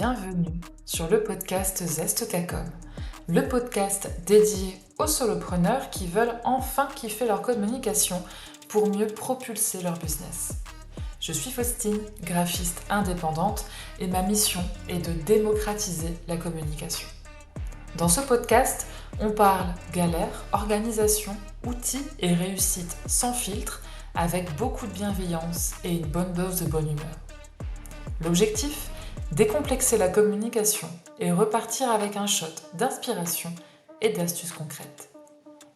Bienvenue sur le podcast Zest ta com, le podcast dédié aux solopreneurs qui veulent enfin kiffer leur communication pour mieux propulser leur business. Je suis Faustine, graphiste indépendante, et ma mission est de démocratiser la communication. Dans ce podcast, on parle galère, organisation, outils et réussite sans filtre, avec beaucoup de bienveillance et une bonne dose de bonne humeur. L'objectif ? Décomplexer la communication et repartir avec un shot d'inspiration et d'astuces concrètes.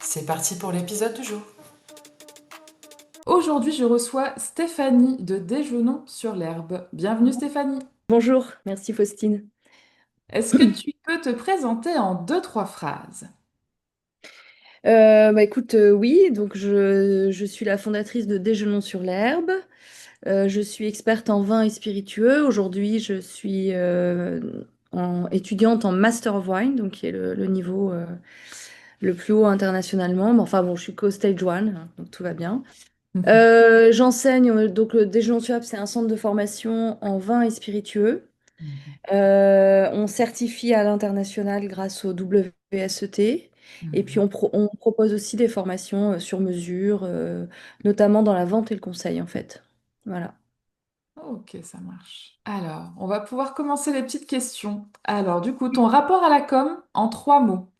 C'est parti pour l'épisode du jour. Aujourd'hui, je reçois Stéphanie de Déjeunons sur l'herbe. Bienvenue Stéphanie. Bonjour, merci Faustine. Est-ce que tu peux te présenter en deux, trois phrases? Écoute, oui, donc je suis la fondatrice de Déjeunons sur l'herbe. Je suis experte en vin et spiritueux. Aujourd'hui, je suis étudiante en Master of Wine, donc qui est le niveau le plus haut internationalement. Mais enfin bon, je suis qu'au stage one, hein, donc tout va bien. J'enseigne, donc le Déjeunons sur l'herbe, c'est un centre de formation en vin et spiritueux. On certifie à l'international grâce au WSET. Et puis on propose aussi des formations sur mesure, notamment dans la vente et le conseil en fait. Voilà. Ok, ça marche. Alors, on va pouvoir commencer les petites questions. Alors, du coup, ton rapport à la com en trois mots.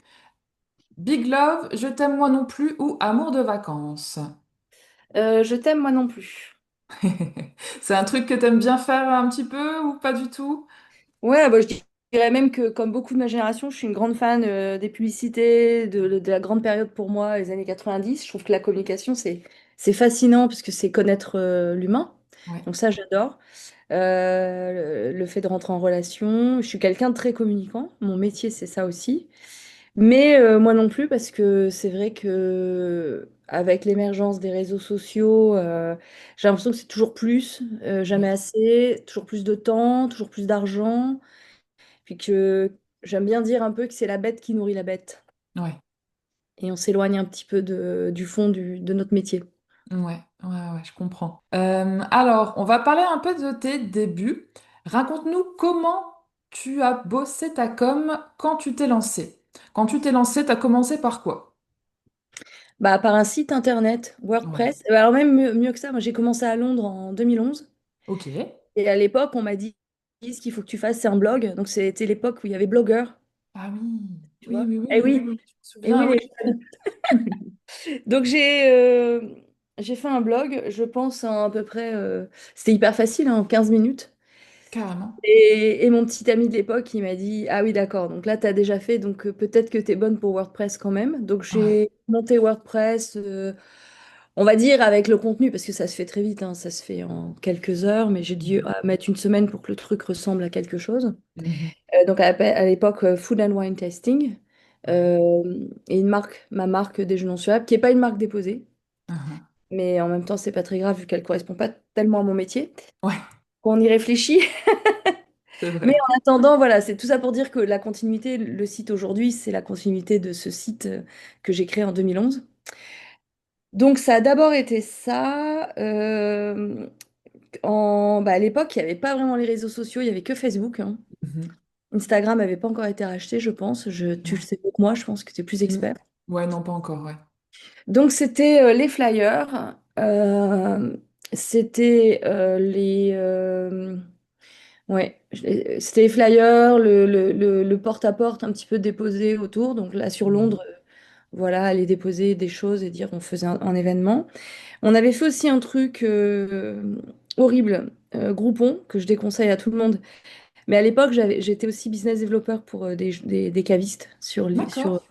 Big Love, Je t'aime moi non plus ou Amour de vacances. Je t'aime moi non plus. C'est un truc que t'aimes bien faire un petit peu ou pas du tout? Ouais, bah, je dirais même que comme beaucoup de ma génération, je suis une grande fan des publicités, de la grande période pour moi, les années 90. Je trouve que la communication, c'est fascinant parce que c'est connaître l'humain. Ouais. Donc ça, j'adore. Le fait de rentrer en relation. Je suis quelqu'un de très communicant. Mon métier, c'est ça aussi. Mais moi non plus, parce que c'est vrai que avec l'émergence des réseaux sociaux, j'ai l'impression que c'est toujours plus, jamais assez, toujours plus de temps, toujours plus d'argent. Puis que j'aime bien dire un peu que c'est la bête qui nourrit la bête. Ouais, Et on s'éloigne un petit peu du fond de notre métier. ouais, je comprends. Alors, on va parler un peu de tes débuts. Raconte-nous comment tu as bossé ta com quand tu t'es lancé. Quand tu t'es lancé, t'as commencé par quoi? Bah, par un site internet, Ouais. WordPress. Alors même mieux que ça, moi j'ai commencé à Londres en 2011. Ok. Et à l'époque, on m'a dit, ce qu'il faut que tu fasses, c'est un blog. Donc c'était l'époque où il y avait Blogger, Ah oui, tu oui, vois. oui, oui, Eh oui, oui, oui, oui, je me et souviens, oui, oui. les jeunes. Donc j'ai fait un blog, je pense en à peu près, c'était hyper facile, hein, en 15 minutes. Carrément. Et mon petit ami de l'époque, il m'a dit, ah oui, d'accord, donc là, tu as déjà fait, donc peut-être que tu es bonne pour WordPress quand même. Donc Ouais. j'ai monté WordPress, on va dire avec le contenu, parce que ça se fait très vite, hein, ça se fait en quelques heures, mais j'ai dû Mhm. mettre une semaine pour que le truc ressemble à quelque chose. Mhm. Donc à l'époque, Food and Wine Tasting, Ouais. et ma marque Déjeunons sur App, qui n'est pas une marque déposée, Mhm. mais en même temps, c'est pas très grave vu qu'elle correspond pas tellement à mon métier. Ouais, Quand on y réfléchit. c'est Mais vrai. en attendant, voilà, c'est tout ça pour dire que la continuité, le site aujourd'hui, c'est la continuité de ce site que j'ai créé en 2011. Donc ça a d'abord été ça. À l'époque, il n'y avait pas vraiment les réseaux sociaux, il n'y avait que Facebook, hein. Mhm. Instagram n'avait pas encore été racheté, je pense. Tu le Ouais. sais mieux que moi, je pense que tu es plus Mm. expert. Ouais, non, pas encore, ouais. Donc c'était les flyers, c'était ouais, c'était les flyers, le porte-à-porte un petit peu déposé autour. Donc là, sur Mhm. Londres, voilà, aller déposer des choses et dire on faisait un événement. On avait fait aussi un truc horrible, Groupon, que je déconseille à tout le monde. Mais à l'époque, j'étais aussi business developer pour des cavistes D'accord.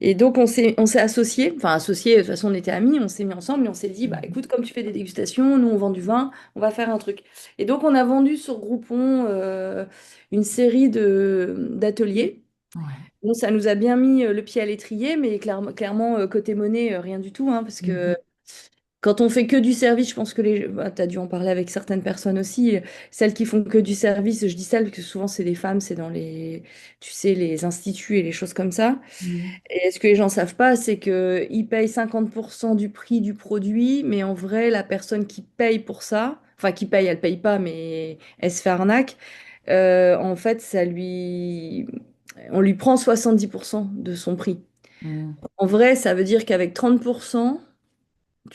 et donc, on s'est associés, enfin associés, de toute façon, on était amis, on s'est mis ensemble et on s'est dit, bah Mhm. écoute, comme tu fais des dégustations, nous on vend du vin, on va faire un truc. Et donc, on a vendu sur Groupon une série d'ateliers. Ouais. Bon, ça nous a bien mis le pied à l'étrier, mais clairement, côté monnaie, rien du tout, hein, parce que Mhm. quand on fait que du service, je pense que tu as dû en parler avec certaines personnes aussi. Celles qui font que du service, je dis ça parce que souvent c'est des femmes, c'est dans tu sais, les instituts et les choses comme ça. Mhm. Et ce que les gens savent pas, c'est que ils payent 50% du prix du produit, mais en vrai, la personne qui paye pour ça, enfin qui paye, elle paye pas, mais elle se fait arnaque. en fait, on lui prend 70% de son prix. Mm. En vrai, ça veut dire qu'avec 30%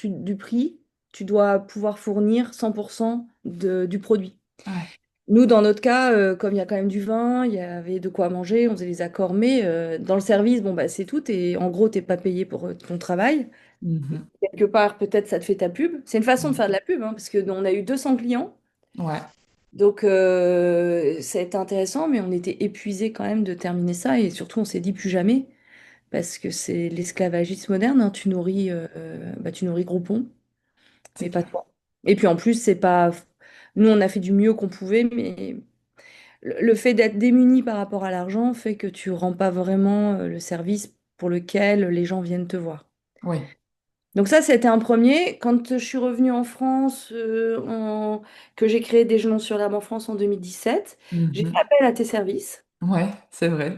du prix, tu dois pouvoir fournir 100% du produit. Ouais. Nous, dans notre cas, comme il y a quand même du vin, il y avait de quoi manger, on faisait les accords, mais dans le service, bon, bah, c'est tout. Et en gros, t'es pas payé pour ton travail. Mhm. Quelque part, peut-être ça te fait ta pub. C'est une façon de faire de la pub, hein, parce que on a eu 200 clients. Ouais, Donc, ça a été intéressant, mais on était épuisés quand même de terminer ça. Et surtout, on s'est dit plus jamais, parce que c'est l'esclavagisme moderne, hein. Tu nourris Groupon, c'est mais pas clair. toi. Et puis en plus, c'est pas. Nous, on a fait du mieux qu'on pouvait, mais le fait d'être démuni par rapport à l'argent fait que tu rends pas vraiment le service pour lequel les gens viennent te voir. Oui. Donc ça, c'était un premier. Quand je suis revenue en France, que j'ai créé Déjeunons sur l'herbe en France en 2017, j'ai fait Mhm. appel à tes services Ouais, c'est vrai.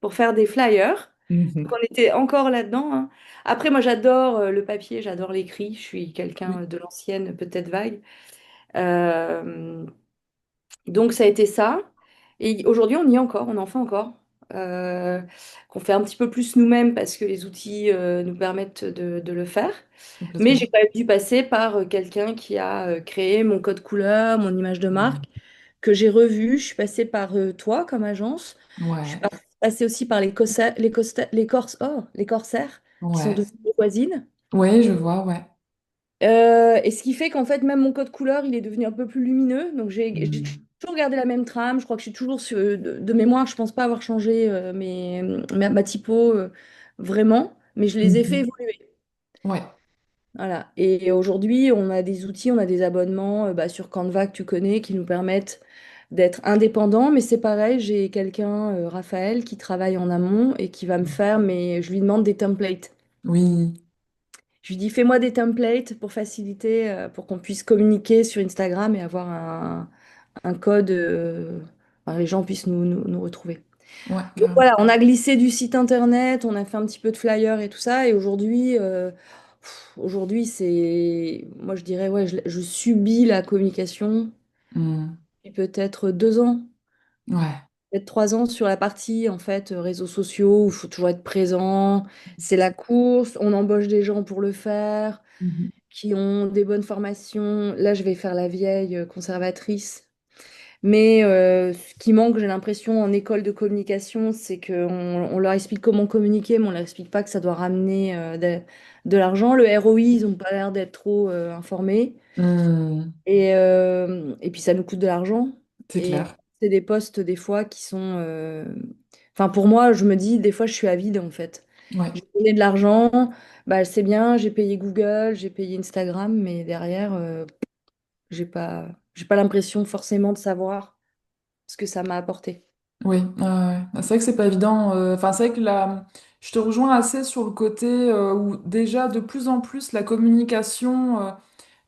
pour faire des flyers. Donc Mhm. on était encore là-dedans, hein. Après, moi, j'adore le papier, j'adore l'écrit. Je suis quelqu'un Oui, de l'ancienne, peut-être vague. Euh, Donc ça a été ça. Et aujourd'hui, on y est encore, on en fait encore. Euh, qu'on fait un petit peu plus nous-mêmes parce que les outils nous permettent de le faire. Mais j'ai complètement. quand même dû passer par quelqu'un qui a créé mon code couleur, mon image de marque, Mhm. que j'ai revu. Je suis passée par toi comme agence. Je suis Ouais, passée aussi par les corsaires, qui sont ouais. devenus mes voisines. Oui, je vois, ouais. Et ce qui fait qu'en fait, même mon code couleur, il est devenu un peu plus lumineux. Donc, j'ai Mm. toujours gardé la même trame. Je crois que je suis toujours de mémoire. Je pense pas avoir changé ma typo vraiment, mais je les ai fait Mhm. évoluer. Ouais. Voilà. Et aujourd'hui, on a des outils, on a des abonnements sur Canva que tu connais qui nous permettent d'être indépendants. Mais c'est pareil, j'ai quelqu'un, Raphaël, qui travaille en amont et qui va me faire, mais je lui demande des templates. Oui. Je lui dis, fais-moi des templates pour faciliter, pour qu'on puisse communiquer sur Instagram et avoir un code, enfin, les gens puissent nous retrouver. Ouais, Donc carrément. voilà, on a glissé du site internet, on a fait un petit peu de flyer et tout ça, et aujourd'hui c'est, moi je dirais, ouais, je subis la communication Mm. depuis peut-être 2 ans, Ouais. peut-être 3 ans sur la partie en fait réseaux sociaux où il faut toujours être présent, c'est la course, on embauche des gens pour le faire Mhm. qui ont des bonnes formations. Là, je vais faire la vieille conservatrice. Mais ce qui manque, j'ai l'impression, en école de communication, c'est qu'on leur explique comment communiquer, mais on leur explique pas que ça doit ramener de l'argent. Le ROI, ils n'ont pas l'air d'être trop informés. Mm. Et puis, ça nous coûte de l'argent. C'est Et clair. c'est des postes, des fois, qui sont... Enfin, pour moi, je me dis, des fois, je suis avide, en fait. Ouais. J'ai donné de l'argent, bah, c'est bien, j'ai payé Google, j'ai payé Instagram, mais derrière, j'ai pas l'impression forcément de savoir ce que ça m'a apporté. Oui, c'est vrai que c'est pas évident. Enfin, c'est vrai que là, je te rejoins assez sur le côté où déjà de plus en plus la communication.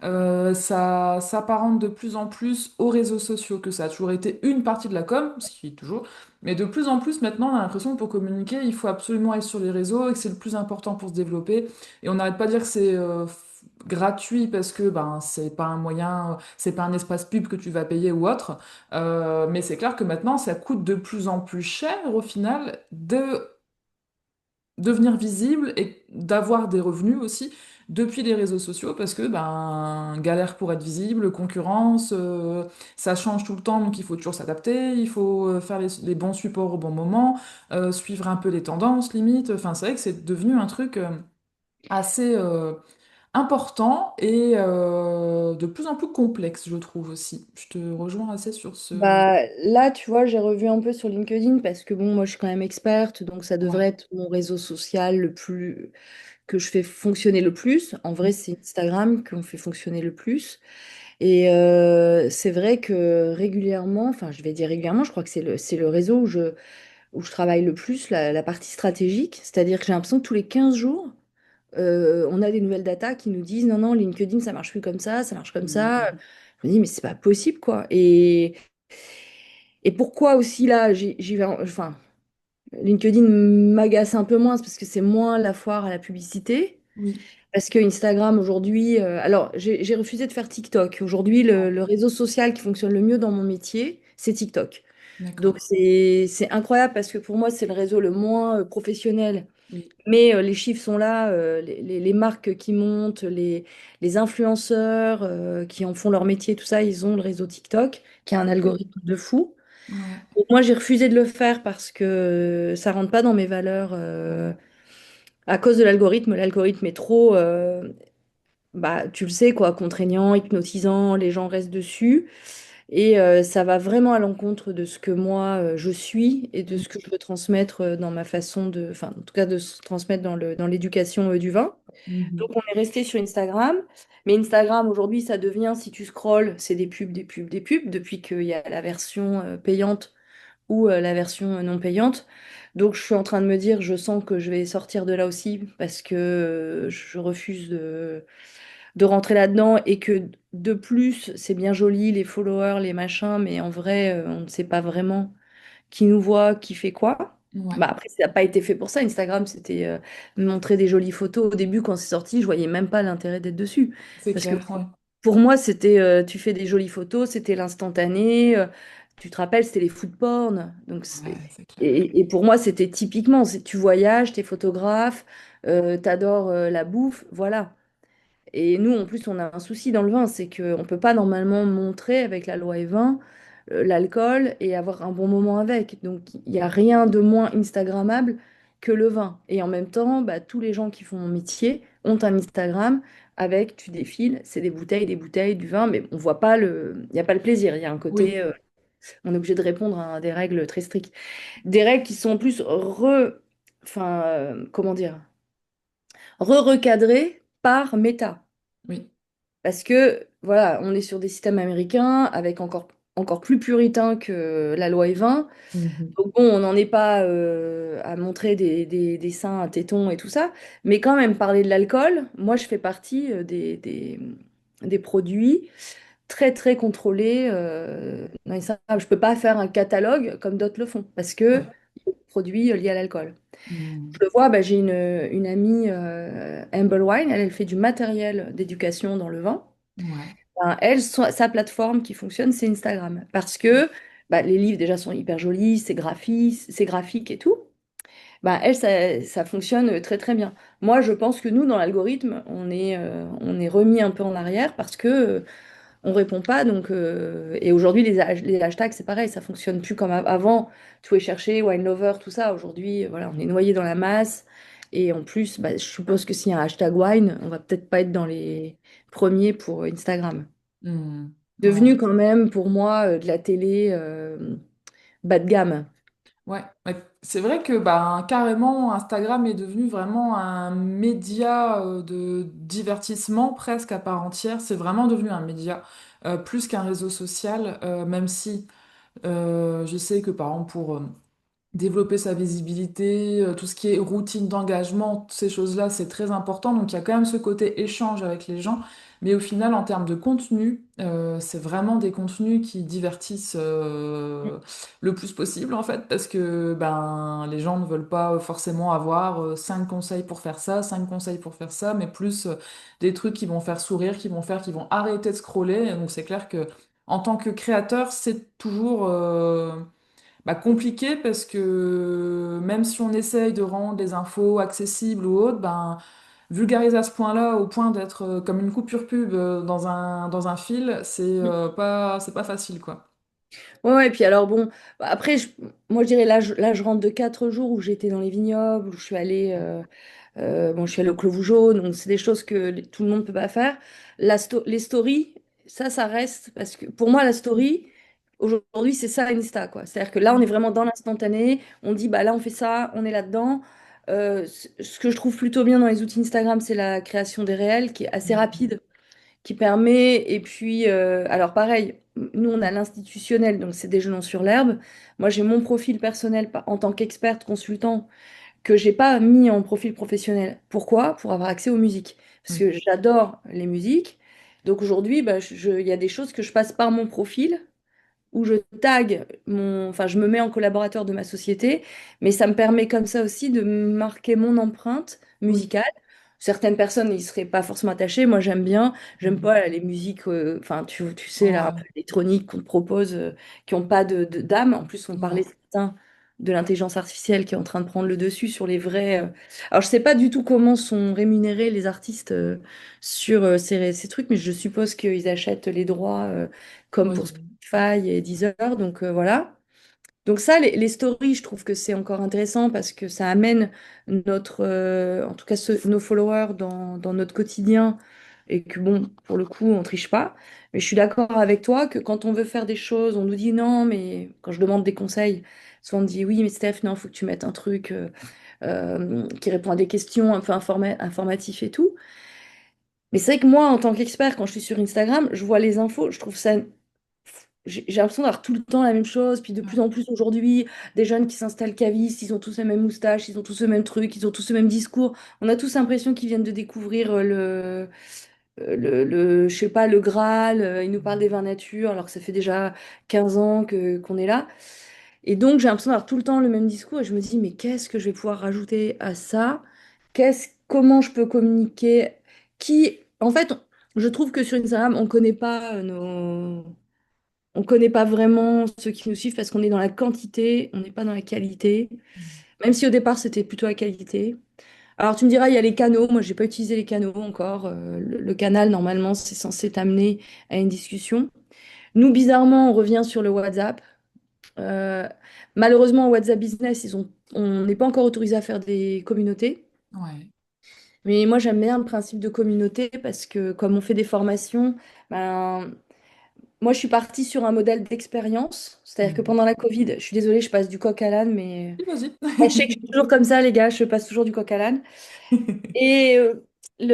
Ça s'apparente de plus en plus aux réseaux sociaux, que ça a toujours été une partie de la com, ce qui est toujours, mais de plus en plus maintenant, on a l'impression que pour communiquer, il faut absolument être sur les réseaux et que c'est le plus important pour se développer. Et on n'arrête pas de dire que c'est gratuit parce que ben c'est pas un moyen, c'est pas un espace pub que tu vas payer ou autre. Mais c'est clair que maintenant, ça coûte de plus en plus cher au final de devenir visible et d'avoir des revenus aussi depuis les réseaux sociaux parce que ben galère pour être visible, concurrence, ça change tout le temps donc il faut toujours s'adapter, il faut faire les bons supports au bon moment, suivre un peu les tendances limite, enfin c'est vrai que c'est devenu un truc assez important et de plus en plus complexe je trouve aussi. Je te rejoins assez sur ce... Bah, là, tu vois, j'ai revu un peu sur LinkedIn parce que bon, moi, je suis quand même experte, donc ça Ouais. devrait être mon réseau social le plus que je fais fonctionner le plus. En vrai, c'est Instagram qu'on fait fonctionner le plus. Et c'est vrai que régulièrement, enfin, je vais dire régulièrement, je crois que c'est le réseau où je travaille le plus, la partie stratégique. C'est-à-dire que j'ai l'impression que tous les 15 jours, on a des nouvelles datas qui nous disent non, non, LinkedIn, ça marche plus comme ça marche comme ça. Je me dis, mais c'est pas possible, quoi. Et pourquoi aussi là, j'y vais, enfin, LinkedIn m'agace un peu moins, c'est parce que c'est moins la foire à la publicité. Oui. Parce que Instagram aujourd'hui, alors j'ai refusé de faire TikTok. Aujourd'hui, le réseau social qui fonctionne le mieux dans mon métier, c'est TikTok. Donc D'accord. c'est incroyable parce que pour moi, c'est le réseau le moins professionnel. Oui. Mais les chiffres sont là, les marques qui montent, les influenceurs qui en font leur métier, tout ça, ils ont le réseau TikTok qui a un Oui. algorithme de fou. Ouais. Donc moi, j'ai refusé de le faire parce que ça rentre pas dans mes valeurs à cause de l'algorithme. L'algorithme est trop, bah, tu le sais, quoi, contraignant, hypnotisant, les gens restent dessus. Et ça va vraiment à l'encontre de ce que moi je suis et de ce que je veux transmettre dans ma façon de, enfin, en tout cas, de se transmettre dans l'éducation du vin. Donc, Mhm. on est resté sur Instagram. Mais Instagram, aujourd'hui, ça devient, si tu scrolles, c'est des pubs, des pubs, des pubs, depuis qu'il y a la version payante ou la version non payante. Donc, je suis en train de me dire, je sens que je vais sortir de là aussi parce que je refuse de rentrer là-dedans et que de plus, c'est bien joli, les followers, les machins, mais en vrai, on ne sait pas vraiment qui nous voit, qui fait quoi. Ouais. Bah après, ça n'a pas été fait pour ça. Instagram, c'était montrer des jolies photos. Au début, quand c'est sorti, je voyais même pas l'intérêt d'être dessus. C'est Parce que clair, ouais. pour moi, c'était tu fais des jolies photos, c'était l'instantané. Tu te rappelles, c'était les food porn. Donc, Ouais, c'est clair. et pour moi, c'était typiquement, tu voyages, tu es photographe, tu adores la bouffe, voilà. Et nous, en plus, on a un souci dans le vin, c'est qu'on ne peut pas normalement montrer avec la loi E20 l'alcool et avoir un bon moment avec. Donc, il n'y a rien de moins Instagrammable que le vin. Et en même temps, bah, tous les gens qui font mon métier ont un Instagram avec, tu défiles, c'est des bouteilles, du vin, mais on voit pas il n'y a pas le plaisir. Il y a un côté, Oui, on est obligé de répondre à des règles très strictes. Des règles qui sont en plus enfin, comment dire, re-recadrées par Meta. oui. Parce que, voilà, on est sur des systèmes américains avec encore plus puritains que la loi E20. Mhm. Donc bon, on n'en est pas à montrer des seins, un téton et tout ça. Mais quand même, parler de l'alcool, moi, je fais partie des produits très, très contrôlés dans les salles. Je ne peux pas faire un catalogue comme d'autres le font parce que Ouais. produits liés à l'alcool. Je Mhm. le vois, bah, j'ai une amie, Amber Wine, elle fait du matériel d'éducation dans le vin. Ouais. Ben, elle, sa plateforme qui fonctionne, c'est Instagram. Parce que bah, les livres déjà sont hyper jolis, c'est graphique et tout. Ben, elle, ça fonctionne très très bien. Moi, je pense que nous, dans l'algorithme, on est remis un peu en arrière parce que on répond pas. Donc, et aujourd'hui, les hashtags, c'est pareil, ça fonctionne plus comme avant. Tout est cherché, wine lover, tout ça. Aujourd'hui, voilà, on est noyé dans la masse. Et en plus, bah, je suppose que s'il y a un hashtag wine, on va peut-être pas être dans les premiers pour Instagram. Mhm. Ouais. Devenu quand même pour moi de la télé bas de gamme. Ouais, ouais. C'est vrai que bah, carrément Instagram est devenu vraiment un média de divertissement presque à part entière. C'est vraiment devenu un média plus qu'un réseau social, même si je sais que par exemple pour développer sa visibilité, tout ce qui est routine d'engagement, toutes ces choses-là, c'est très important. Donc il y a quand même ce côté échange avec les gens. Mais au final, en termes de contenu, c'est vraiment des contenus qui divertissent le plus possible, en fait, parce que ben, les gens ne veulent pas forcément avoir 5 conseils pour faire ça, 5 conseils pour faire ça, mais plus des trucs qui vont faire sourire, qui vont arrêter de scroller. Et donc c'est clair que en tant que créateur, c'est toujours bah, compliqué parce que même si on essaye de rendre les infos accessibles ou autres, ben, vulgariser à ce point-là, au point d'être comme une coupure pub dans un fil, c'est pas facile, quoi. Ouais, ouais, et puis alors bon, bah, après, moi je dirais là, je rentre de 4 jours où j'étais dans les vignobles, où je suis allée, bon, je suis allée au Clos Vougeot, donc c'est des choses que tout le monde peut pas faire. Les stories, ça reste, parce que pour moi, la story, aujourd'hui, c'est ça Insta, quoi. C'est-à-dire que là, on est vraiment dans l'instantané, on dit, bah là, on fait ça, on est là-dedans. Ce que je trouve plutôt bien dans les outils Instagram, c'est la création des réels, qui est assez rapide qui permet, et puis, alors pareil, nous on a l'institutionnel, donc c'est des gelons sur l'herbe. Moi j'ai mon profil personnel en tant qu'experte consultant que j'ai pas mis en profil professionnel. Pourquoi? Pour avoir accès aux musiques. Parce Oui, que j'adore les musiques. Donc aujourd'hui, bah, il y a des choses que je passe par mon profil, où je tag enfin je me mets en collaborateur de ma société, mais ça me permet comme ça aussi de marquer mon empreinte oui, musicale Certaines personnes n'y seraient pas forcément attachées. Moi, j'aime bien. J'aime Mhm. pas les musiques, enfin, tu sais, là, un peu Ouais, électroniques qu'on te propose, qui n'ont pas d'âme. En plus, on parlait ouais, ce matin de l'intelligence artificielle qui est en train de prendre le dessus sur les vrais. Alors, je sais pas du tout comment sont rémunérés les artistes sur ces trucs, mais je suppose qu'ils achètent les droits comme ouais, pour Spotify et Deezer. Donc, voilà. Donc ça, les stories, je trouve que c'est encore intéressant parce que ça amène en tout cas nos followers dans notre quotidien et que bon, pour le coup, on triche pas. Mais je suis d'accord avec toi que quand on veut faire des choses, on nous dit non, mais quand je demande des conseils, soit on me dit oui, mais Steph, non, faut que tu mettes un truc qui répond à des questions un peu informatif et tout. Mais c'est vrai que moi, en tant qu'expert, quand je suis sur Instagram, je vois les infos, je trouve ça j'ai l'impression d'avoir tout le temps la même chose, puis de plus en plus aujourd'hui, des jeunes qui s'installent cavistes, ils ont tous la même moustache, ils ont tous le même truc, ils ont tous le même discours. On a tous l'impression qu'ils viennent de découvrir je sais pas, le Graal, ils nous parlent des vins nature, alors que ça fait déjà 15 ans qu'on est là. Et donc, j'ai l'impression d'avoir tout le temps le même discours, et je me dis, mais qu'est-ce que je vais pouvoir rajouter à ça? Comment je peux communiquer? En fait, je trouve que sur Instagram, on connaît pas on connaît pas vraiment ceux qui nous suivent parce qu'on est dans la quantité, on n'est pas dans la qualité. Même si au départ c'était plutôt la qualité. Alors tu me diras, il y a les canaux. Moi, j'ai pas utilisé les canaux encore. Le canal, normalement, c'est censé t'amener à une discussion. Nous, bizarrement, on revient sur le WhatsApp. Euh, Malheureusement, au WhatsApp Business, on n'est pas encore autorisé à faire des communautés. ouais. Mais moi, j'aime bien le principe de communauté parce que comme on fait des formations, ben, moi, je suis partie sur un modèle d'expérience. C'est-à-dire que Mhm. pendant la Covid, je suis désolée, je passe du coq à l'âne, mais Oui, vas-y. sachez que je suis toujours comme ça, les gars, je passe toujours du coq à l'âne. Et tu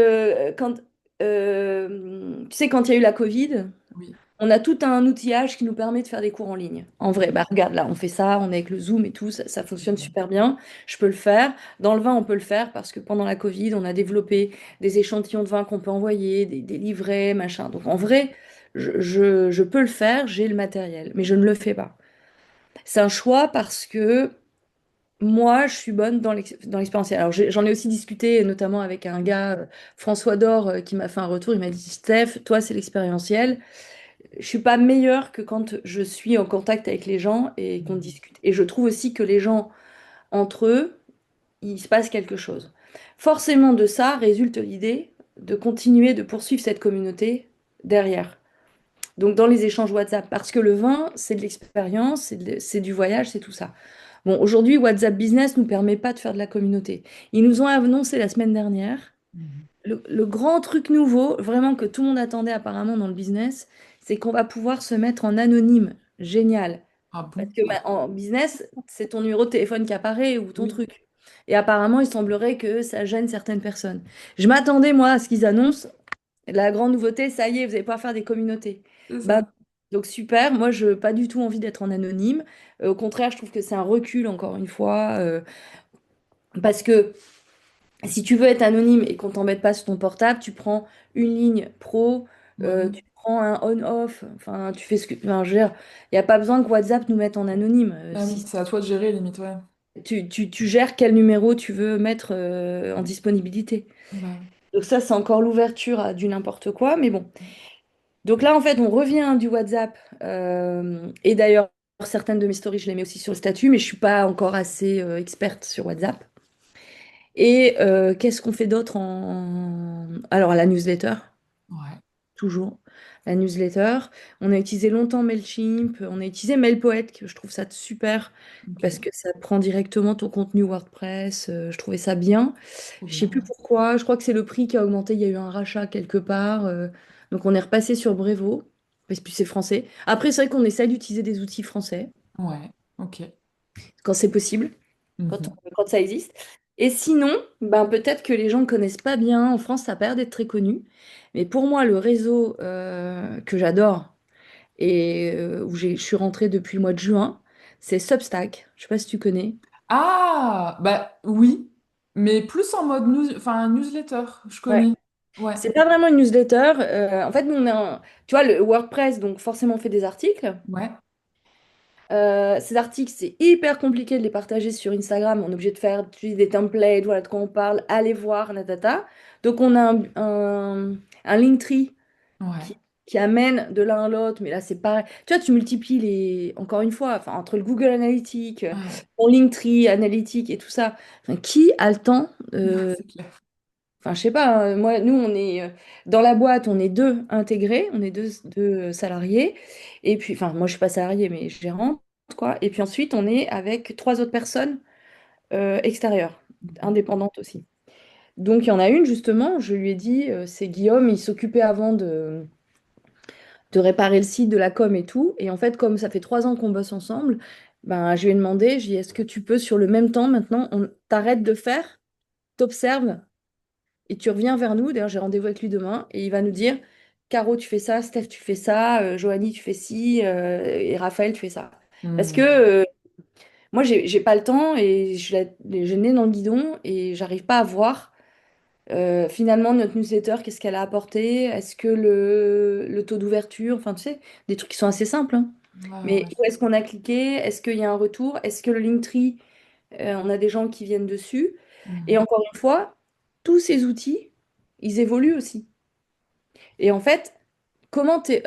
sais, quand il y a eu la Covid, Oui, on a tout un outillage qui nous permet de faire des cours en ligne. En vrai, bah regarde là, on fait ça, on est avec le Zoom et tout, ça fonctionne super bien. Je peux le faire. Dans le vin, on peut le faire parce que pendant la Covid, on a développé des échantillons de vin qu'on peut envoyer, des livrets, machin. Donc en vrai, je peux le faire, j'ai le matériel, mais je ne le fais pas. C'est un choix parce que moi, je suis bonne dans l'expérientiel. Alors, j'en ai aussi discuté, notamment avec un gars, François Dor, qui m'a fait un retour. Il m'a dit, Steph, toi, c'est l'expérientiel. Je suis pas meilleure que quand je suis en contact avec les gens et qu'on Mhm. discute. Et je trouve aussi que les gens, entre eux, il se passe quelque chose. Forcément, de ça résulte l'idée de continuer de poursuivre cette communauté derrière. Donc, dans les échanges WhatsApp. Parce que le vin, c'est de l'expérience, c'est du voyage, c'est tout ça. Bon, aujourd'hui, WhatsApp Business ne nous permet pas de faire de la communauté. Ils nous ont annoncé la semaine dernière, Mhm. le grand truc nouveau, vraiment que tout le monde attendait apparemment dans le business, c'est qu'on va pouvoir se mettre en anonyme. Génial. Ah Parce bon? que en business, c'est ton numéro de téléphone qui apparaît ou ton Oui, truc. Et apparemment, il semblerait que ça gêne certaines personnes. Je m'attendais, moi, à ce qu'ils annoncent. La grande nouveauté, ça y est, vous allez pouvoir faire des communautés. c'est Bah, ça. donc super, moi je n'ai pas du tout envie d'être en anonyme. Au contraire, je trouve que c'est un recul, encore une fois, parce que si tu veux être anonyme et qu'on t'embête pas sur ton portable, tu prends une ligne pro, Bah oui. tu prends un on-off, enfin tu fais ce que... Enfin, je veux dire, il n'y a pas besoin que WhatsApp nous mette en anonyme. Ah oui, c'est à toi de gérer, limite, ouais. Tu gères quel numéro tu veux mettre en disponibilité. Bah Donc ça, c'est encore l'ouverture à du n'importe quoi, mais bon. Donc là, en fait, on revient du WhatsApp. Et d'ailleurs, certaines de mes stories, je les mets aussi sur le statut, mais je suis pas encore assez experte sur WhatsApp. Et qu'est-ce qu'on fait d'autre Alors, la newsletter, oui. Ouais, toujours. La newsletter. On a utilisé longtemps Mailchimp. On a utilisé Mailpoet, que je trouve ça super parce ok. que ça prend directement ton contenu WordPress. Je trouvais ça bien. Trop Je sais bien, plus ouais. pourquoi. Je crois que c'est le prix qui a augmenté. Il y a eu un rachat quelque part. Donc on est repassé sur Brevo. Parce que c'est français. Après, c'est vrai qu'on essaie d'utiliser des outils français Ouais, ok. quand c'est possible, Mhm. quand ça existe. Et sinon, ben peut-être que les gens ne connaissent pas bien. En France, ça a pas l'air d'être très connu. Mais pour moi, le réseau que j'adore et je suis rentrée depuis le mois de juin, c'est Substack. Je sais pas si tu connais. Ah, bah oui, mais plus en mode enfin, newsletter, je Ouais. connais. Ouais, C'est pas vraiment une newsletter. En fait, nous, tu vois, le WordPress, donc forcément, on fait des articles. ouais, Ces articles, c'est hyper compliqué de les partager sur Instagram. On est obligé de faire utiliser des templates, voilà de quoi on parle, allez voir, natata. Donc on a un Linktree Ouais. qui amène de l'un à l'autre, mais là c'est pareil. Tu vois, tu multiplies encore une fois, enfin, entre le Google Analytics, Ouais. mon Linktree Analytics et tout ça. Enfin, qui a le temps? C'est clair. Enfin, je sais pas, moi, nous, on est dans la boîte, on est deux intégrés, on est deux salariés. Et puis, enfin, moi, je suis pas salariée, mais gérante, quoi. Et puis ensuite, on est avec trois autres personnes extérieures, indépendantes aussi. Donc, il y en a une, justement, je lui ai dit, c'est Guillaume, il s'occupait avant de réparer le site, de la com et tout. Et en fait, comme ça fait 3 ans qu'on bosse ensemble, ben, je lui ai demandé, j'ai dit, est-ce que tu peux, sur le même temps, maintenant, on t'arrête de faire, t'observes et tu reviens vers nous. D'ailleurs, j'ai rendez-vous avec lui demain et il va nous dire, Caro, tu fais ça, Steph, tu fais ça, Joanie, tu fais ci, et Raphaël, tu fais ça. Parce que Hmm. moi, j'ai pas le temps et j'ai le nez dans le guidon et j'arrive pas à voir finalement notre newsletter, qu'est-ce qu'elle a apporté, est-ce que le taux d'ouverture, enfin, tu sais, des trucs qui sont assez simples, hein. Ouais, ouais, Mais ouais. où est-ce qu'on a cliqué? Est-ce qu'il y a un retour? Est-ce que le Linktree, on a des gens qui viennent dessus? Et Mhm. encore une fois, tous ces outils, ils évoluent aussi. Et en fait, comment tu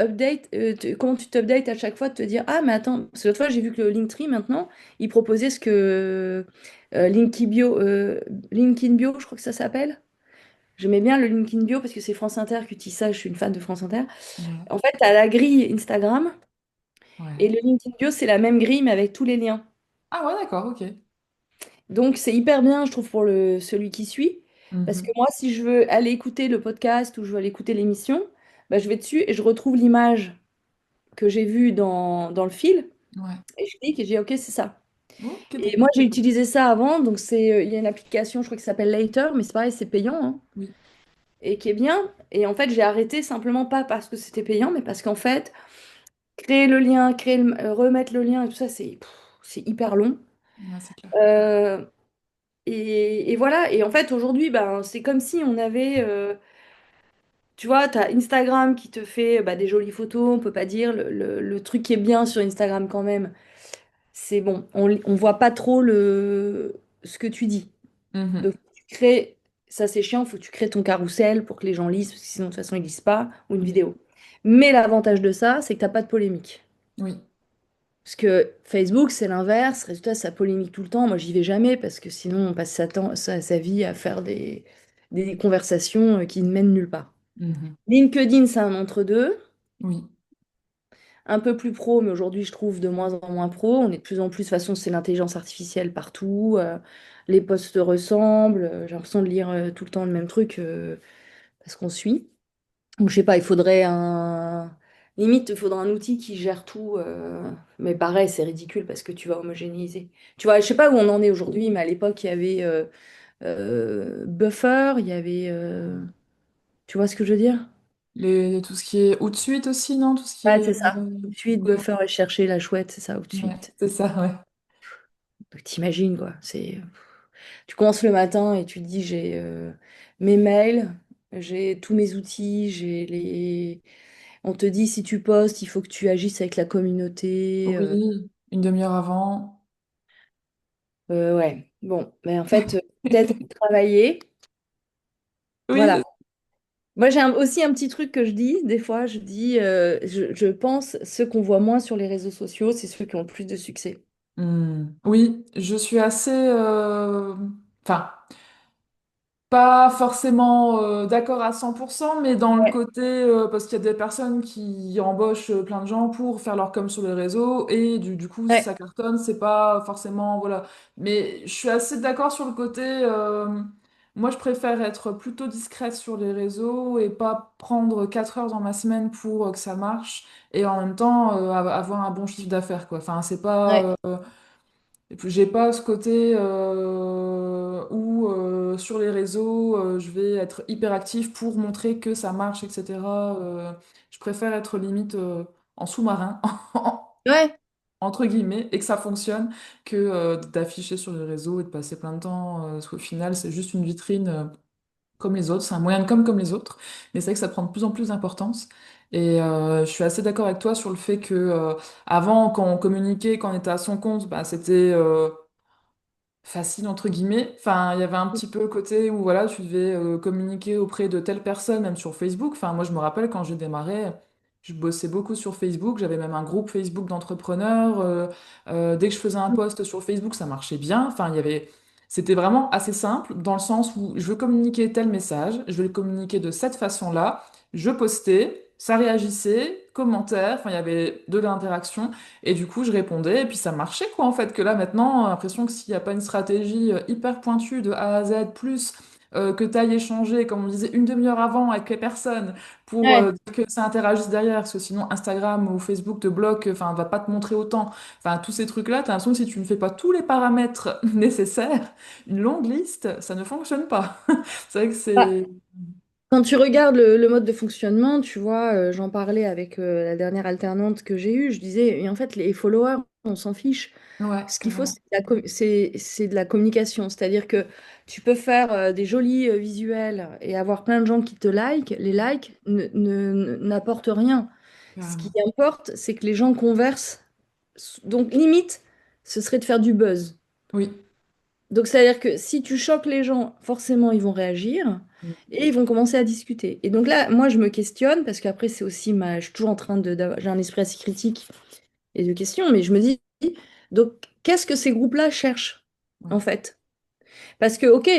t'updates à chaque fois de te dire, ah, mais attends, parce que l'autre fois, j'ai vu que le Linktree, maintenant, il proposait ce que LinkedIn Bio, je crois que ça s'appelle. J'aimais bien le LinkedIn Bio parce que c'est France Inter qui utilise ça, je suis une fan de France Inter. Ouais. En fait, tu as la grille Instagram et Ouais. le LinkedIn Bio, c'est la même grille, mais avec tous les liens. Ah ouais, d'accord, ok. Donc, c'est hyper bien, je trouve, pour celui qui suit. Parce que Mhm. moi, si je veux aller écouter le podcast ou je veux aller écouter l'émission, bah, je vais dessus et je retrouve l'image que j'ai vue dans le fil. Ouais. Et je clique et je dis, OK, c'est ça. Ok, Et moi, d'accord. j'ai utilisé ça avant. Donc, il y a une application, je crois, qui s'appelle Later, mais c'est pareil, c'est payant, hein, Oui. et qui est bien. Et en fait, j'ai arrêté simplement pas parce que c'était payant, mais parce qu'en fait, créer le lien, remettre le lien et tout ça, c'est hyper long. Ouais, c'est clair. Euh, et voilà. Et en fait, aujourd'hui, ben, c'est comme si on avait. Tu vois, tu as Instagram qui te fait bah, des jolies photos, on peut pas dire. Le truc qui est bien sur Instagram quand même, c'est bon, on voit pas trop ce que tu dis. Donc, Mhm. tu crées, ça c'est chiant, faut que tu crées ton carrousel pour que les gens lisent, parce que sinon de toute façon ils lisent pas, ou une Oui. vidéo. Mais l'avantage de ça, c'est que t'as pas de polémique. Oui. Parce que Facebook, c'est l'inverse. Résultat, ça polémique tout le temps. Moi, j'y vais jamais parce que sinon, on passe sa vie à faire des conversations qui ne mènent nulle part. Mhm. LinkedIn, c'est un entre-deux, Oui. un peu plus pro, mais aujourd'hui, je trouve de moins en moins pro. On est de plus en plus, de toute façon, c'est l'intelligence artificielle partout. Les posts se ressemblent. J'ai l'impression de lire tout le temps le même truc parce qu'on suit. Donc, je sais pas, il faudrait un. Limite, il faudra un outil qui gère tout. Mais pareil, c'est ridicule parce que tu vas homogénéiser. Tu vois, je sais pas où on en est aujourd'hui, mais à l'époque, il y avait Buffer, il y avait. Tu vois ce que je veux dire? Tout ce qui est Outsuite aussi, non? Tout ce qui Ouais, est. c'est ça. Tout de suite, Ouais, Buffer et chercher la chouette, c'est ça, tout de ouais, suite. c'est ça, ouais. Donc, t'imagines, quoi. Tu commences le matin et tu te dis, j'ai mes mails, j'ai tous mes outils, On te dit, si tu postes, il faut que tu agisses avec la communauté. Oui, une demi-heure avant. Ouais, bon, mais en fait, peut-être travailler. Oui, Voilà. Moi, j'ai aussi un petit truc que je dis, des fois, je dis, je pense, ceux qu'on voit moins sur les réseaux sociaux, c'est ceux qui ont le plus de succès. Oui, je suis assez. Enfin, pas forcément d'accord à 100%, mais dans le Ouais, côté, parce qu'il y a des personnes qui embauchent plein de gens pour faire leur com sur les réseaux, et du coup, si ouais, ça cartonne, c'est pas forcément, voilà. Mais je suis assez d'accord sur le côté, moi je préfère être plutôt discrète sur les réseaux et pas prendre 4 heures dans ma semaine pour que ça marche, et en même temps avoir un bon chiffre d'affaires, quoi. Enfin, c'est ouais, pas... et puis j'ai pas ce côté où sur les réseaux je vais être hyper actif pour montrer que ça marche, etc. Je préfère être limite en sous-marin, ouais, entre guillemets, et que ça fonctionne, que d'afficher sur les réseaux et de passer plein de temps. Parce qu'au final, c'est juste une vitrine comme les autres, c'est un moyen de com comme les autres, mais c'est vrai que ça prend de plus en plus d'importance. Et je suis assez d'accord avec toi sur le fait que avant, quand on communiquait, quand on était à son compte, bah, c'était facile entre guillemets. Enfin, il y avait un petit peu le côté où voilà, tu devais communiquer auprès de telle personne, même sur Facebook. Enfin, moi, je me rappelle quand j'ai démarré, je bossais beaucoup sur Facebook. J'avais même un groupe Facebook d'entrepreneurs. Dès que je faisais un post sur Facebook, ça marchait bien. Enfin, c'était vraiment assez simple dans le sens où je veux communiquer tel message, je vais le communiquer de cette façon-là. Je postais, ça réagissait, commentaires. Enfin, il y avait de l'interaction. Et du coup, je répondais, et puis ça marchait, quoi, en fait. Que là, maintenant, l'impression que s'il n'y a pas une stratégie hyper pointue de A à Z, plus que tu ailles échanger, comme on disait, une demi-heure avant avec les personnes pour Ouais. que ça interagisse derrière, parce que sinon Instagram ou Facebook te bloque, enfin, va pas te montrer autant. Enfin, tous ces trucs-là, tu as l'impression que si tu ne fais pas tous les paramètres nécessaires, une longue liste, ça ne fonctionne pas. C'est vrai que Bah, c'est... quand tu regardes le mode de fonctionnement, tu vois, j'en parlais avec la dernière alternante que j'ai eue, je disais, et en fait, les followers, on s'en fiche. Ouais, Ce qu'il faut, carrément. c'est de la communication. C'est-à-dire que tu peux faire des jolis visuels et avoir plein de gens qui te like. Les likes n'apportent rien. Ce qui Carrément. importe, c'est que les gens conversent. Donc, limite, ce serait de faire du buzz. Oui. Donc, c'est-à-dire que si tu choques les gens, forcément, ils vont réagir Mm. et ils vont commencer à discuter. Et donc là, moi, je me questionne parce qu'après, c'est aussi je suis toujours en train j'ai un esprit assez critique et de questions, mais je me dis, donc, qu'est-ce que ces groupes-là cherchent, Ouais. en fait? Parce que, ok,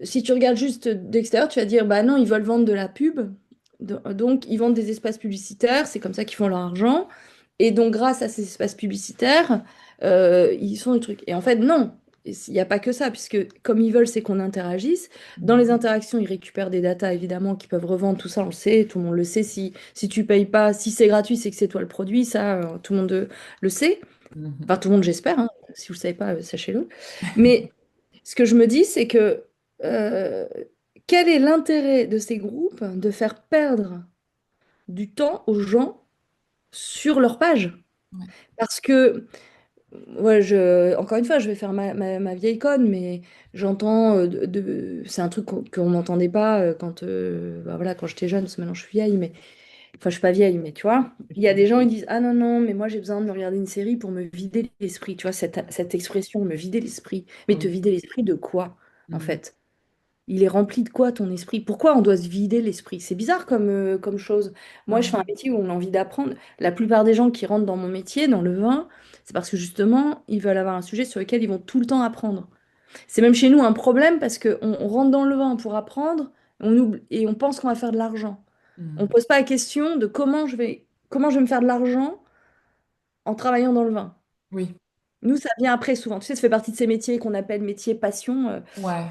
si tu regardes juste d'extérieur, tu vas dire, bah non, ils veulent vendre de la pub. Donc, ils vendent des espaces publicitaires, c'est comme ça qu'ils font leur argent. Et donc, grâce à ces espaces publicitaires, ils sont des trucs. Et en fait, non, il n'y a pas que ça, puisque comme ils veulent, c'est qu'on interagisse. Dans Mm. les interactions, ils récupèrent des datas, évidemment, qu'ils peuvent revendre, tout ça, on le sait, tout le monde le sait. Si tu payes pas, si c'est gratuit, c'est que c'est toi le produit, ça, tout le monde le sait. Enfin, Mhm. tout le monde, j'espère, hein. Si vous ne le savez pas, sachez-le. Mais ce que je me dis, c'est que euh, quel est l'intérêt de ces groupes de faire perdre du temps aux gens sur leur page? Ouais. Parce que, ouais, encore une fois, je vais faire ma vieille conne, mais j'entends, c'est un truc qu'on n'entendait pas quand, bah voilà, quand j'étais jeune, parce que maintenant je suis vieille, mais enfin, je suis pas vieille, mais tu vois, il y a des gens qui disent, ah non, non, mais moi j'ai besoin de me regarder une série pour me vider l'esprit. Tu vois, cette expression, me vider l'esprit. Mais te Oui. vider l'esprit de quoi, en Mhm. fait? Il est rempli de quoi ton esprit? Pourquoi on doit se vider l'esprit? C'est bizarre comme chose. Moi, je fais un Ouais. métier où on a envie d'apprendre. La plupart des gens qui rentrent dans mon métier, dans le vin, c'est parce que justement, ils veulent avoir un sujet sur lequel ils vont tout le temps apprendre. C'est même chez nous un problème parce qu'on on rentre dans le vin pour apprendre, et on pense qu'on va faire de l'argent. On ne Mhm. pose pas la question de comment je vais me faire de l'argent en travaillant dans le vin. Oui. Nous, ça vient après souvent. Tu sais, ça fait partie de ces métiers qu'on appelle métiers passion. Ouais.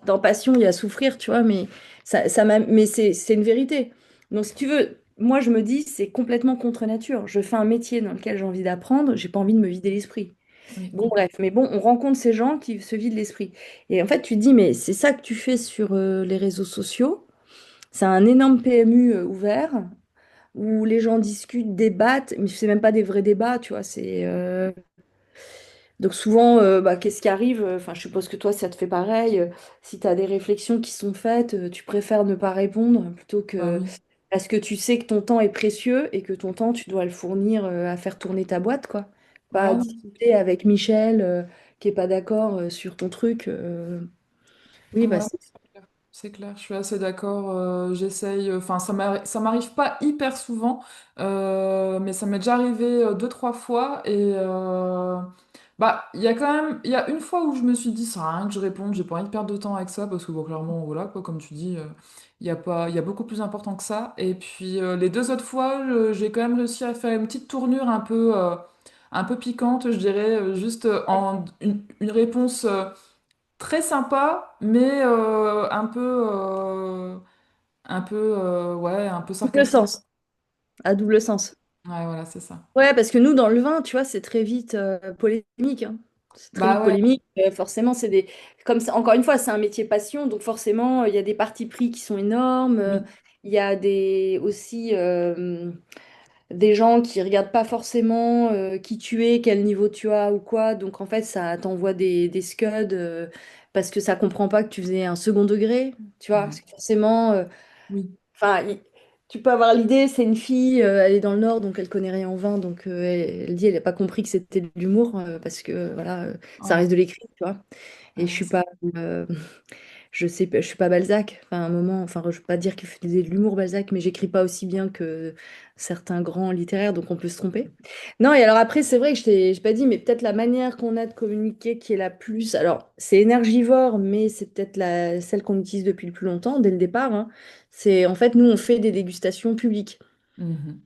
Dans passion, il y a souffrir, tu vois, mais mais c'est une vérité. Donc, si tu veux, moi, je me dis, c'est complètement contre nature. Je fais un métier dans lequel j'ai envie d'apprendre, j'ai pas envie de me vider l'esprit. Oui, Bon, bref, mais bon, on rencontre ces gens qui se vident l'esprit. Et en fait, tu te dis, mais c'est ça que tu fais sur les réseaux sociaux. C'est un énorme PMU ouvert où les gens discutent, débattent, mais c'est même pas des vrais débats, tu vois, donc souvent, bah, qu'est-ce qui arrive? Enfin, je suppose que toi, ça te fait pareil. Si tu as des réflexions qui sont faites, tu préfères ne pas répondre plutôt bah que... oui. Parce que tu sais que ton temps est précieux et que ton temps, tu dois le fournir à faire tourner ta boîte, quoi. Pas Ouais, non, c'est discuter clair. avec Michel qui est pas d'accord sur ton truc. Oui, bah Ouais, c'est... c'est clair. C'est clair, je suis assez d'accord. J'essaye, enfin, ça m'arrive pas hyper souvent, mais ça m'est déjà arrivé deux, trois fois. Et bah, il y a quand même, il y a une fois où je me suis dit, ça sert à rien que je réponde, j'ai pas envie de perdre de temps avec ça, parce que bon, clairement, voilà, quoi, comme tu dis, il y a pas, il y a beaucoup plus important que ça. Et puis les deux autres fois, j'ai quand même réussi à faire une petite tournure un peu piquante, je dirais, juste en une réponse. Très sympa, mais ouais, un peu double sarcastique. sens, à double sens. Ouais, voilà, c'est ça. Ouais, parce que nous, dans le vin, tu vois, c'est très vite polémique, hein. C'est très Bah vite ouais, polémique. Forcément, c'est des... Encore une fois, c'est un métier passion, donc forcément, il y a des partis pris qui sont énormes. oui, Il y a aussi des gens qui regardent pas forcément qui tu es, quel niveau tu as ou quoi. Donc, en fait, ça t'envoie des scuds parce que ça comprend pas que tu faisais un second degré, tu vois. ouais, Parce que forcément... oui, Enfin, tu peux avoir l'idée, c'est une fille, elle est dans le Nord, donc elle connaît rien en vin, donc elle dit, elle n'a pas compris que c'était de l'humour, parce que voilà, ça Ouais, reste de l'écrit, tu vois. Et je ouais, suis pas, euh, je sais, je suis pas Balzac. Enfin, à un moment, enfin, je veux pas dire qu'il faisait de l'humour Balzac, mais j'écris pas aussi bien que certains grands littéraires, donc on peut se tromper. Non, et alors après, c'est vrai que j'ai pas dit, mais peut-être la manière qu'on a de communiquer qui est la plus. Alors, c'est énergivore, mais c'est peut-être celle qu'on utilise depuis le plus longtemps, dès le départ, hein. C'est en fait, nous, on fait des dégustations publiques. Mhm.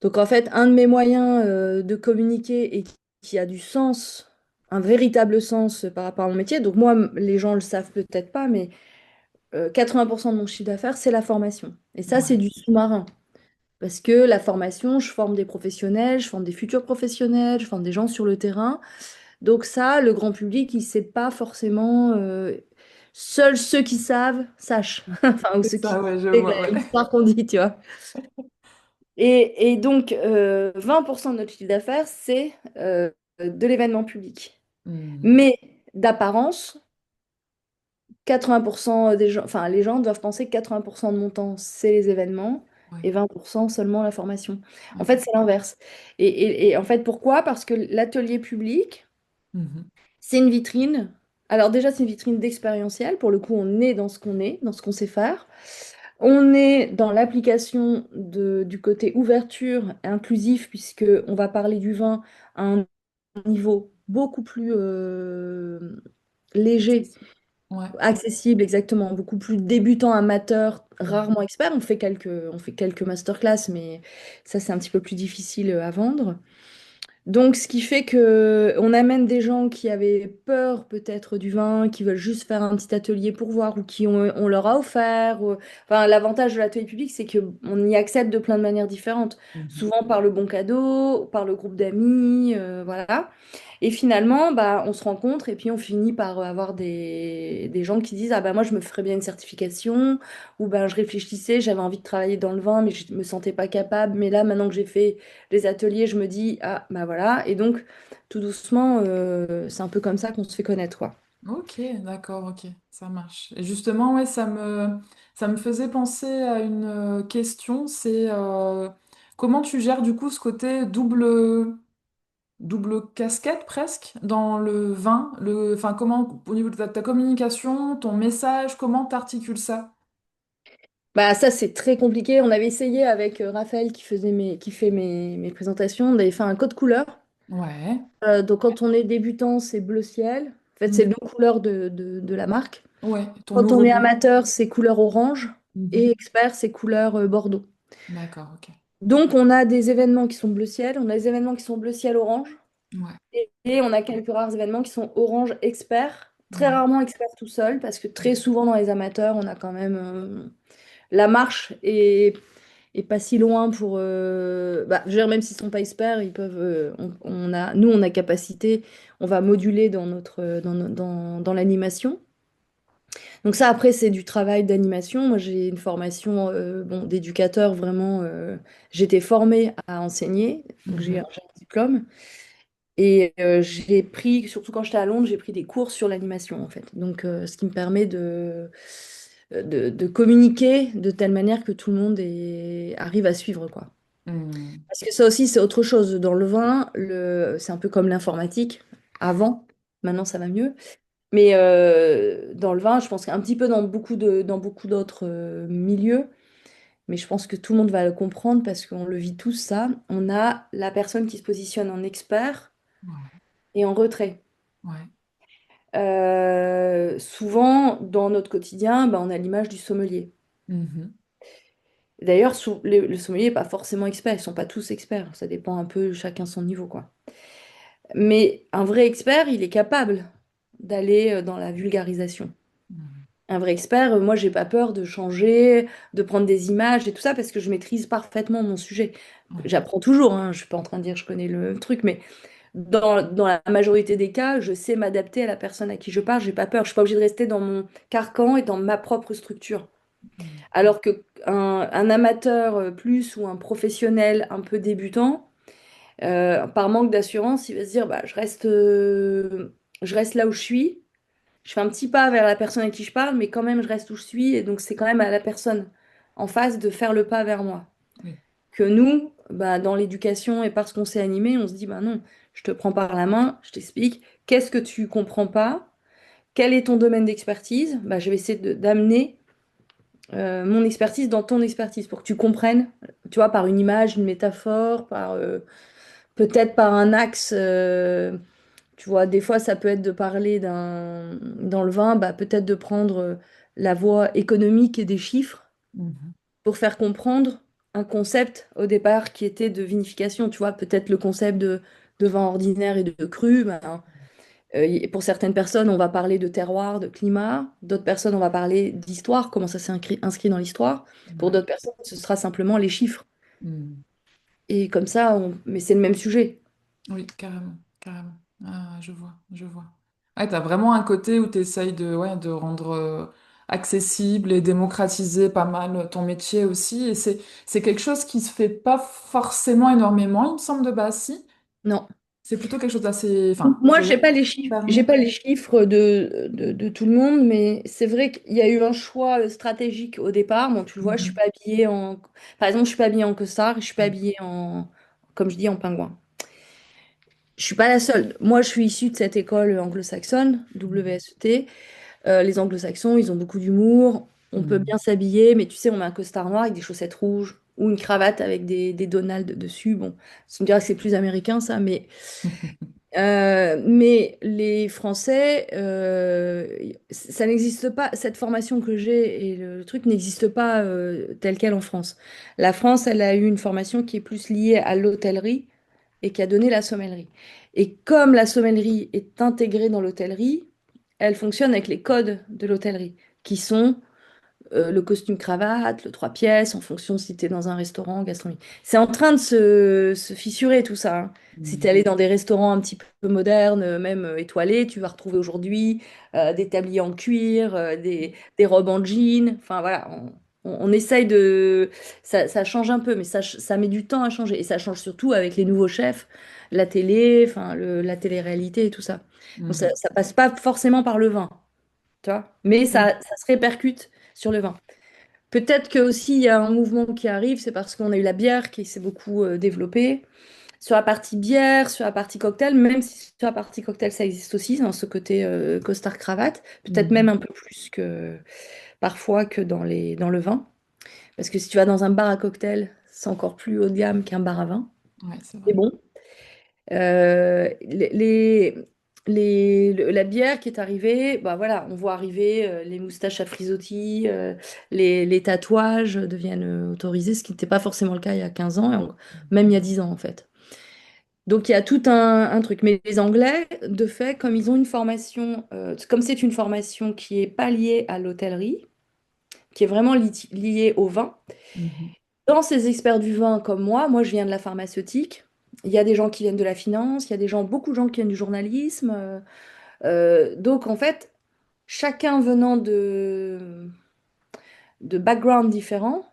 Donc en fait, un de mes moyens de communiquer et qui a du sens, un véritable sens par rapport à mon métier. Donc moi, les gens le savent peut-être pas, mais 80% de mon chiffre d'affaires, c'est la formation. Et ça, c'est Ouais, du sous-marin. Parce que la formation, je forme des professionnels, je forme des futurs professionnels, je forme des gens sur le terrain. Donc ça, le grand public, il ne sait pas forcément. Seuls ceux qui savent sachent. Enfin, ou c'est ceux qui ça, ouais, je savent vois, ouais. l'histoire qu'on dit, tu vois. Et donc, 20% de notre chiffre d'affaires, c'est de l'événement public. Mhm. Mais d'apparence, 80% des gens, enfin, les gens doivent penser que 80% de mon temps, c'est les événements Ouais, et 20% seulement la formation. En ok. fait, c'est l'inverse. Et en fait, pourquoi? Parce que l'atelier public, Mhm. c'est une vitrine. Alors déjà, c'est une vitrine d'expérientiel. Pour le coup, on est dans ce qu'on est, dans ce qu'on sait faire. On est dans l'application du côté ouverture inclusif, puisque on va parler du vin à un niveau beaucoup plus léger, Accessible. Ouais. accessible exactement, beaucoup plus débutant, amateur, Mhm. rarement expert. On fait quelques masterclass, mais ça, c'est un petit peu plus difficile à vendre. Donc, ce qui fait que on amène des gens qui avaient peur peut-être du vin, qui veulent juste faire un petit atelier pour voir ou qui on leur a offert. Enfin, l'avantage de l'atelier public, c'est que on y accède de plein de manières différentes. Mhm. Souvent par le bon cadeau, par le groupe d'amis, voilà. Et finalement, bah, on se rencontre et puis on finit par avoir des gens qui disent, ah bah moi je me ferais bien une certification, ou ben je réfléchissais, j'avais envie de travailler dans le vin, mais je me sentais pas capable. Mais là, maintenant que j'ai fait les ateliers, je me dis, ah, bah voilà. Et donc, tout doucement, c'est un peu comme ça qu'on se fait connaître, quoi. Ok, d'accord, ok, ça marche. Et justement, ouais, ça me faisait penser à une question, c'est comment tu gères du coup ce côté double casquette presque dans le vin, enfin comment au niveau de ta communication, ton message, comment t'articules ça? Bah, ça, c'est très compliqué. On avait essayé avec Raphaël qui fait mes présentations. On avait fait un code couleur. Ouais. Donc, quand on est débutant, c'est bleu ciel. En fait, c'est le Mhm. nom couleur de la marque. Ouais, ton Quand on est logo. amateur, c'est couleur orange. Et Mhm. expert, c'est couleur bordeaux. D'accord, ok. Donc, on a des événements qui sont bleu ciel. On a des événements qui sont bleu ciel orange. Ouais, Et on a quelques rares événements qui sont orange expert. Très ouais. rarement expert tout seul, parce que très Mhm. souvent dans les amateurs, on a quand même la marche et pas si loin pour. Bah, je veux dire, même s'ils sont pas experts, ils peuvent. Nous, on a capacité, on va moduler dans dans l'animation. Donc ça, après, c'est du travail d'animation. Moi, j'ai une formation bon, d'éducateur, vraiment. J'étais formée à enseigner, donc Mhm. j'ai un diplôme. Et j'ai pris, surtout quand j'étais à Londres, j'ai pris des cours sur l'animation, en fait. Donc, ce qui me permet de communiquer de telle manière que tout le monde arrive à suivre, quoi. Mhm. Parce que ça aussi, c'est autre chose. Dans le vin, c'est un peu comme l'informatique. Avant, maintenant ça va mieux. Mais dans le vin, je pense qu'un petit peu dans beaucoup d'autres milieux, mais je pense que tout le monde va le comprendre parce qu'on le vit tous ça. On a la personne qui se positionne en expert Ouais, et en retrait. ouais. Souvent, dans notre quotidien, bah, on a l'image du sommelier. Mhm. D'ailleurs, le sommelier n'est pas forcément expert, ils ne sont pas tous experts, ça dépend un peu chacun son niveau, quoi. Mais un vrai expert, il est capable d'aller dans la vulgarisation. Mhm. Un vrai expert, moi, j'ai pas peur de changer, de prendre des images et tout ça parce que je maîtrise parfaitement mon sujet. Ouais. J'apprends toujours, hein, je suis pas en train de dire que je connais le truc, mais dans la majorité des cas, je sais m'adapter à la personne à qui je parle, j'ai pas peur. Je suis pas obligée de rester dans mon carcan et dans ma propre structure. Mhm. Alors que un amateur plus ou un professionnel un peu débutant, par manque d'assurance, il va se dire bah, je reste là où je suis, je fais un petit pas vers la personne à qui je parle, mais quand même je reste où je suis, et donc c'est quand même à la personne. en face de faire le pas vers moi. Oui. Que nous, bah, dans l'éducation et parce qu'on s'est animé, on se dit, bah non, je te prends par la main, je t'explique, qu'est-ce que tu comprends pas, quel est ton domaine d'expertise, bah, je vais essayer d'amener mon expertise dans ton expertise pour que tu comprennes, tu vois, par une image, une métaphore, par peut-être par un axe. Tu vois, des fois, ça peut être de parler dans le vin, bah, peut-être de prendre la voie économique et des chiffres Mhm. pour faire comprendre un concept au départ qui était de vinification. Tu vois, peut-être le concept de vin ordinaire et de cru. Ben, pour certaines personnes, on va parler de terroir, de climat. D'autres personnes, on va parler d'histoire, comment ça s'est inscrit dans l'histoire. Pour Ouais. d'autres personnes, ce sera simplement les chiffres. Mhm. Et comme ça, mais c'est le même sujet. Oui, carrément, carrément. Ah, je vois, je vois. Ouais, t'as vraiment un côté où t'essayes de, ouais, de rendre accessible et démocratiser pas mal ton métier aussi. Et c'est quelque chose qui se fait pas forcément énormément, il me semble, de base, si. Non. C'est plutôt quelque chose d'assez, enfin, Moi, je j'ai permets. pas les chiffres de tout le monde, mais c'est vrai qu'il y a eu un choix stratégique au départ. Bon, tu le vois, je suis Mhm. pas habillée en, par exemple, je suis pas habillée en costard, je suis pas habillée en, comme je dis, en pingouin. Je suis pas la seule. Moi, je suis issue de cette école anglo-saxonne, WSET. Les anglo-saxons, ils ont beaucoup d'humour. On peut bien Mhm. s'habiller, mais tu sais, on met un costard noir avec des chaussettes rouges ou une cravate avec des Donald dessus. Bon, ça me dirait que c'est plus américain, ça, mais les Français, ça n'existe pas, cette formation que j'ai et le truc n'existe pas tel quel en France. La France, elle a eu une formation qui est plus liée à l'hôtellerie et qui a donné la sommellerie. Et comme la sommellerie est intégrée dans l'hôtellerie, elle fonctionne avec les codes de l'hôtellerie, qui sont le costume cravate, le trois pièces, en fonction si tu es dans un restaurant, gastronomie. C'est en train de se fissurer tout ça, hein. Si tu es Mhm. allé dans des restaurants un petit peu modernes, même étoilés, tu vas retrouver aujourd'hui des tabliers en cuir, des robes en jean. Enfin voilà, on essaye de. Ça change un peu, mais ça met du temps à changer. Et ça change surtout avec les nouveaux chefs, la télé, enfin, la télé-réalité et tout ça. Donc Mhm. ça passe pas forcément par le vin, tu vois, mais Oui. ça se répercute sur le vin. Peut-être que aussi il y a un mouvement qui arrive, c'est parce qu'on a eu la bière qui s'est beaucoup développée. Sur la partie bière, sur la partie cocktail, même si sur la partie cocktail ça existe aussi, dans ce côté costard-cravate, peut-être même Mhm. un peu plus que parfois que dans le vin. Parce que si tu vas dans un bar à cocktail, c'est encore plus haut de gamme qu'un bar à vin. Ouais, c'est C'est vrai. bon. La bière qui est arrivée, bah voilà, on voit arriver les moustaches à frisottis, les tatouages deviennent autorisés, ce qui n'était pas forcément le cas il y a 15 ans, même il y a 10 ans en fait. Donc il y a tout un truc. Mais les Anglais, de fait, comme ils ont une formation, comme c'est une formation qui n'est pas liée à l'hôtellerie, qui est vraiment liée au vin, Mhm. dans ces experts du vin comme moi je viens de la pharmaceutique. Il y a des gens qui viennent de la finance, il y a beaucoup de gens qui viennent du journalisme. Donc en fait, chacun venant de backgrounds différents,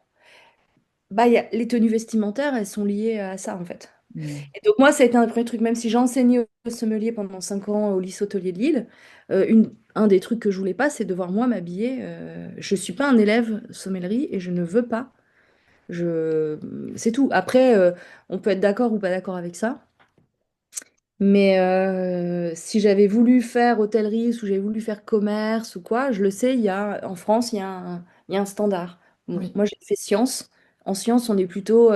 bah, les tenues vestimentaires, elles sont liées à ça en fait. Mhm. Et donc moi, ça a été un premier truc, même si j'ai enseigné au sommelier pendant 5 ans au lycée hôtelier de Lille, un des trucs que je voulais pas, c'est devoir moi m'habiller. Je suis pas un élève sommellerie et je ne veux pas. Je... C'est tout. Après, on peut être d'accord ou pas d'accord avec ça. Mais si j'avais voulu faire hôtellerie, ou j'avais voulu faire commerce ou quoi, je le sais, en France, il y a un standard. Bon, Oui. moi, j'ai fait sciences. En sciences, on est plutôt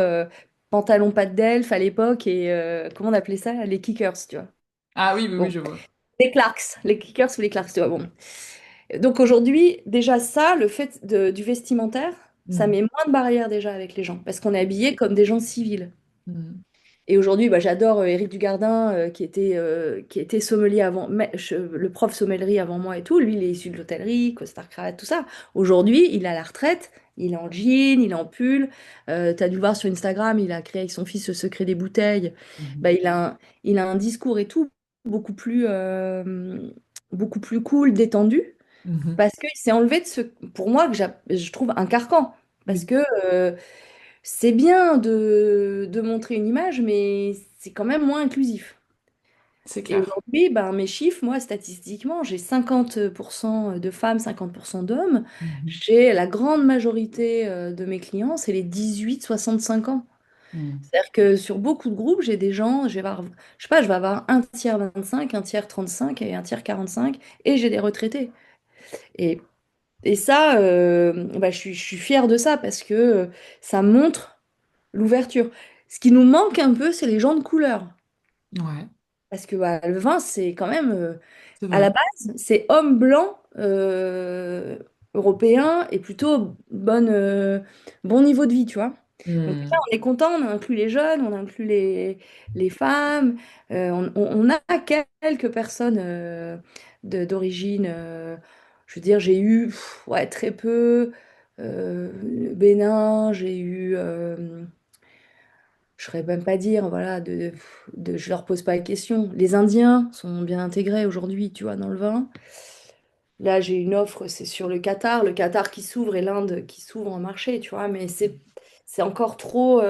pantalon pattes d'elfe à l'époque et comment on appelait ça? Les kickers, tu vois. Ah oui, oui, oui, Bon, je vois. les Clarks, les kickers ou les Clarks, tu vois. Bon. Donc aujourd'hui, déjà ça, le fait du vestimentaire, ça Mhm. met moins de barrières déjà avec les gens parce qu'on est habillés comme des gens civils. Mhm. Et aujourd'hui, bah, j'adore Éric Dugardin, qui était sommelier avant, le prof sommellerie avant moi et tout. Lui, il est issu de l'hôtellerie, costard cravate, tout ça. Aujourd'hui, il est à la retraite, il est en jean, il est en pull. Tu as dû le voir sur Instagram, il a créé avec son fils le secret des bouteilles. Mhm. Bah, il a un discours et tout beaucoup plus, beaucoup plus cool, détendu, Mhm. parce qu'il s'est enlevé de pour moi, je trouve un carcan. Parce Oui. que c'est bien de montrer une image, mais c'est quand même moins inclusif. c'est Et clair. aujourd'hui, ben, mes chiffres, moi, statistiquement, j'ai 50% de femmes, 50% d'hommes. Mhm. J'ai la grande majorité de mes clients, c'est les 18-65 ans. Mhm. C'est-à-dire que sur beaucoup de groupes, j'ai des gens, je sais pas, je vais avoir un tiers 25, un tiers 35 et un tiers 45, et j'ai des retraités. Et, et ça, bah, je suis fière de ça parce que ça montre l'ouverture. Ce qui nous manque un peu, c'est les gens de couleur. Ouais, Parce que bah, le vin, c'est quand même, c'est à la vrai. base, c'est homme blanc, européen, et plutôt bon niveau de vie, tu vois. Donc là, Mhm. on est content, on a inclus les jeunes, on a inclus les femmes, on a quelques personnes d'origine, je veux dire, j'ai eu ouais, très peu, le Bénin, j'ai eu, je ne saurais même pas dire, voilà, je leur pose pas la question. Les Indiens sont bien intégrés aujourd'hui, tu vois, dans le vin. Là, j'ai une offre, c'est sur le Qatar qui s'ouvre et l'Inde qui s'ouvre en marché, tu vois, mais c'est encore trop.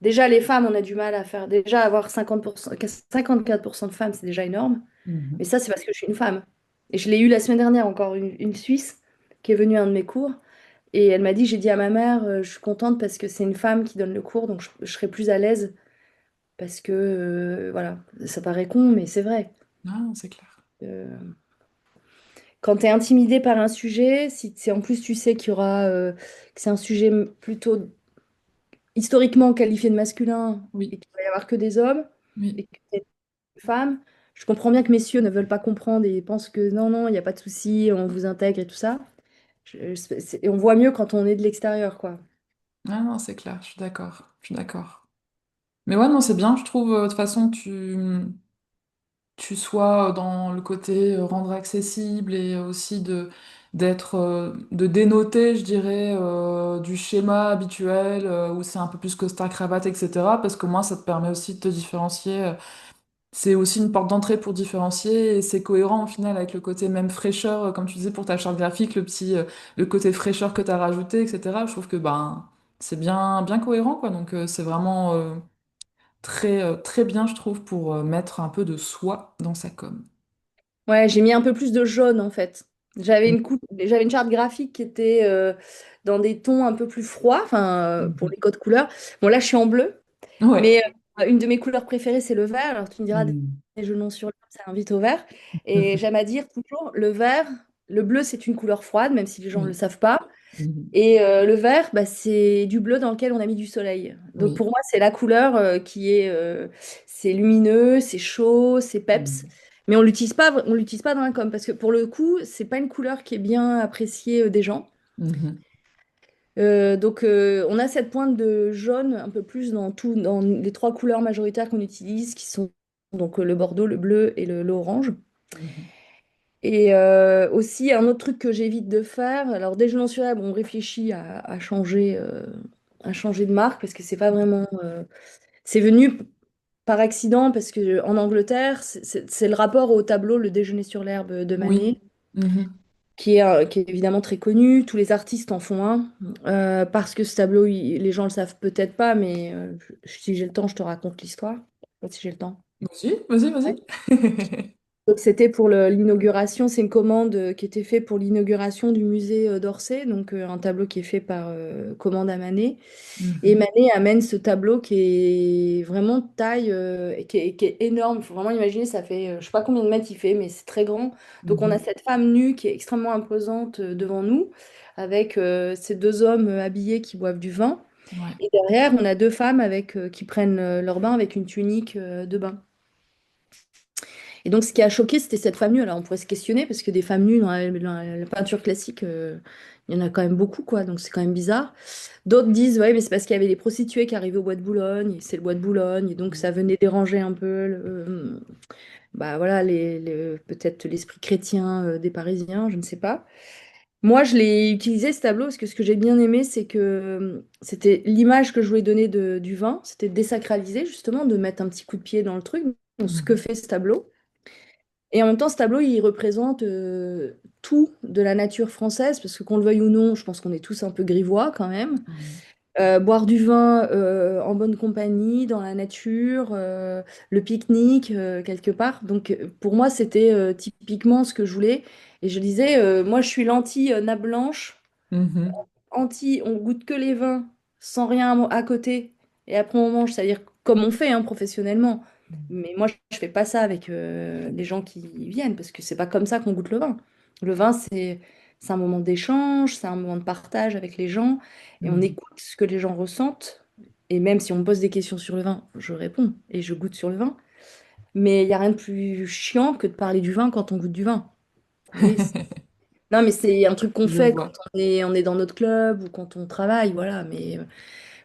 Déjà, les femmes, on a du mal à faire. Déjà, avoir 50%, 54% de femmes, c'est déjà énorme. Mais Mhm. ça, c'est parce que je suis une femme. Et je l'ai eu la semaine dernière, encore une Suisse qui est venue à un de mes cours. Et elle m'a dit, j'ai dit à ma mère, je suis contente parce que c'est une femme qui donne le cours, donc je serai plus à l'aise. Parce que, voilà, ça paraît con, mais c'est vrai. Ah, c'est clair. Euh, Quand tu es intimidé par un sujet, si en plus tu sais qu'il y aura, que c'est un sujet plutôt historiquement qualifié de masculin Oui, et qu'il va y avoir que des hommes oui. et que t'es une femme, je comprends bien que messieurs ne veulent pas comprendre et pensent que non, non, il n'y a pas de souci, on vous intègre et tout ça. Et on voit mieux quand on est de l'extérieur, quoi. Ah non, c'est clair, je suis d'accord. Je suis d'accord. Mais ouais, non, c'est bien, je trouve, de toute façon, tu sois dans le côté rendre accessible et aussi de dénoter, je dirais, du schéma habituel où c'est un peu plus costard cravate, etc. Parce que moi, ça te permet aussi de te différencier. C'est aussi une porte d'entrée pour différencier et c'est cohérent au final avec le côté même fraîcheur, comme tu disais pour ta charte graphique, le côté fraîcheur que tu as rajouté, etc. Je trouve que ben c'est bien cohérent quoi. Donc c'est vraiment très bien, je trouve, pour mettre un peu de soi dans sa com. Ouais, j'ai mis un peu plus de jaune en fait. J'avais une charte graphique qui était dans des tons un peu plus froids, enfin pour Mhm. les codes couleurs. Bon là je suis en bleu, Ouais. mais une de mes couleurs préférées c'est le vert. Alors tu me diras Mhm. des jeux non sur l'herbe, ça invite au vert. Et j'aime à dire toujours le vert, le bleu c'est une couleur froide, même si les gens ne le Oui. savent pas. Mhm. Et le vert, bah, c'est du bleu dans lequel on a mis du soleil. Donc Oui. pour moi, c'est la couleur c'est lumineux, c'est chaud, c'est peps. Mhm. Mais on l'utilise pas dans la com parce que pour le coup, c'est pas une couleur qui est bien appréciée des gens. Mhm. Donc on a cette pointe de jaune un peu plus dans les trois couleurs majoritaires qu'on utilise, qui sont donc le bordeaux, le bleu et l'orange. Mhm. Et aussi, un autre truc que j'évite de faire, alors dès que je m'en suis là, bon, on réfléchit à changer de marque parce que c'est pas vraiment. C'est venu par accident parce que en Angleterre, c'est le rapport au tableau Le Déjeuner sur l'herbe de Oui. Manet, Mhm. qui est évidemment très connu. Tous les artistes en font un. Parce que ce tableau, les gens le savent peut-être pas, mais si j'ai le temps, je te raconte l'histoire. Je sais pas si j'ai le temps. Vas-y, vas-y, vas-y. Donc, c'était pour l'inauguration, c'est une commande qui était faite pour l'inauguration du musée d'Orsay, donc un tableau qui est fait par commande à Manet. Et Mhm. Manet amène ce tableau qui est vraiment de taille, et qui est énorme. Il faut vraiment imaginer, ça fait, je sais pas combien de mètres il fait, mais c'est très grand. Donc on a Mhm. cette femme nue qui est extrêmement imposante devant nous, avec ces deux hommes habillés qui boivent du vin. Ouais. Et derrière, on a deux femmes qui prennent leur bain avec une tunique de bain. Et donc, ce qui a choqué, c'était cette femme nue. Alors, on pourrait se questionner parce que des femmes nues dans la peinture classique, il y en a quand même beaucoup, quoi. Donc, c'est quand même bizarre. D'autres disent, ouais, mais c'est parce qu'il y avait des prostituées qui arrivaient au bois de Boulogne, et c'est le bois de Boulogne, et donc ça venait déranger un peu, bah voilà, peut-être l'esprit chrétien des Parisiens, je ne sais pas. Moi, je l'ai utilisé ce tableau parce que ce que j'ai bien aimé, c'est que c'était l'image que je voulais donner du vin, c'était de désacraliser justement, de mettre un petit coup de pied dans le truc, donc ce que Mhm. fait ce tableau. Et en même temps, ce tableau, il représente tout de la nature française, parce que qu'on le veuille ou non, je pense qu'on est tous un peu grivois quand même. Ouais. Boire du vin en bonne compagnie, dans la nature, le pique-nique quelque part. Donc pour moi, c'était typiquement ce que je voulais. Et je disais, moi je suis l'anti-nappe blanche, Mhm. anti on goûte que les vins sans rien à côté et après on mange, c'est-à-dire comme on fait hein, professionnellement. Mais moi je fais pas ça avec les gens qui viennent parce que c'est pas comme ça qu'on goûte le vin. Le vin c'est un moment d'échange, c'est un moment de partage avec les gens et on Mhm. écoute ce que les gens ressentent. Et même si on me pose des questions sur le vin, je réponds et je goûte sur le vin. Mais il n'y a rien de plus chiant que de parler du vin quand on goûte du vin. Vous voyez, non, mais c'est un truc qu'on Je fait quand vois. on est dans notre club ou quand on travaille, voilà, mais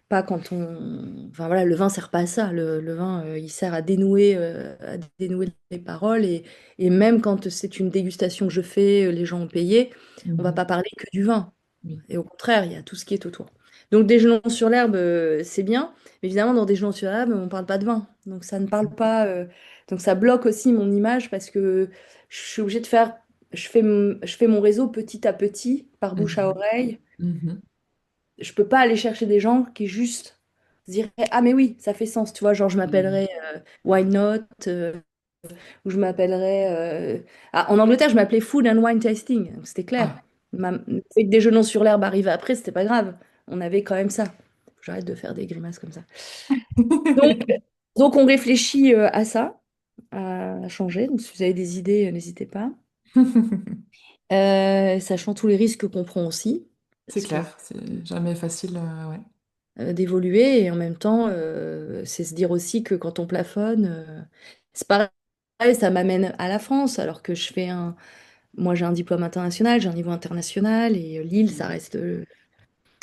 pas quand on... Enfin voilà, le vin sert pas à ça. Le vin, il sert à dénouer les paroles et même quand c'est une dégustation que je fais, les gens ont payé, on va Mhm. pas parler que du vin. Oui. Et au contraire, il y a tout ce qui est autour. Donc déjeunons sur l'herbe, c'est bien. Mais évidemment, dans déjeunons sur l'herbe, on parle pas de vin. Donc ça ne parle pas. Donc ça bloque aussi mon image parce que je suis obligée de faire. Je fais mon réseau petit à petit, par bouche à Mhm. oreille. Mhm. Je peux pas aller chercher des gens qui juste se diraient, ah mais oui, ça fait sens. Tu vois, genre je Mhm. m'appellerais Why Not ou je m'appellerais. En Angleterre, je m'appelais Food and Wine Tasting. Donc c'était clair. Ah. Le fait que Déjeunons sur l'herbe arrivait après, c'était pas grave. On avait quand même ça. J'arrête de faire des grimaces comme ça. Donc, donc on réfléchit à ça, à changer. Donc, si vous avez des idées, n'hésitez pas. Sachant tous les risques qu'on prend aussi, C'est parce que clair, c'est jamais facile, ouais. d'évoluer et en même temps, c'est se dire aussi que quand on plafonne, c'est pareil, ça m'amène à la France, alors que moi j'ai un diplôme international, j'ai un niveau international et Lille,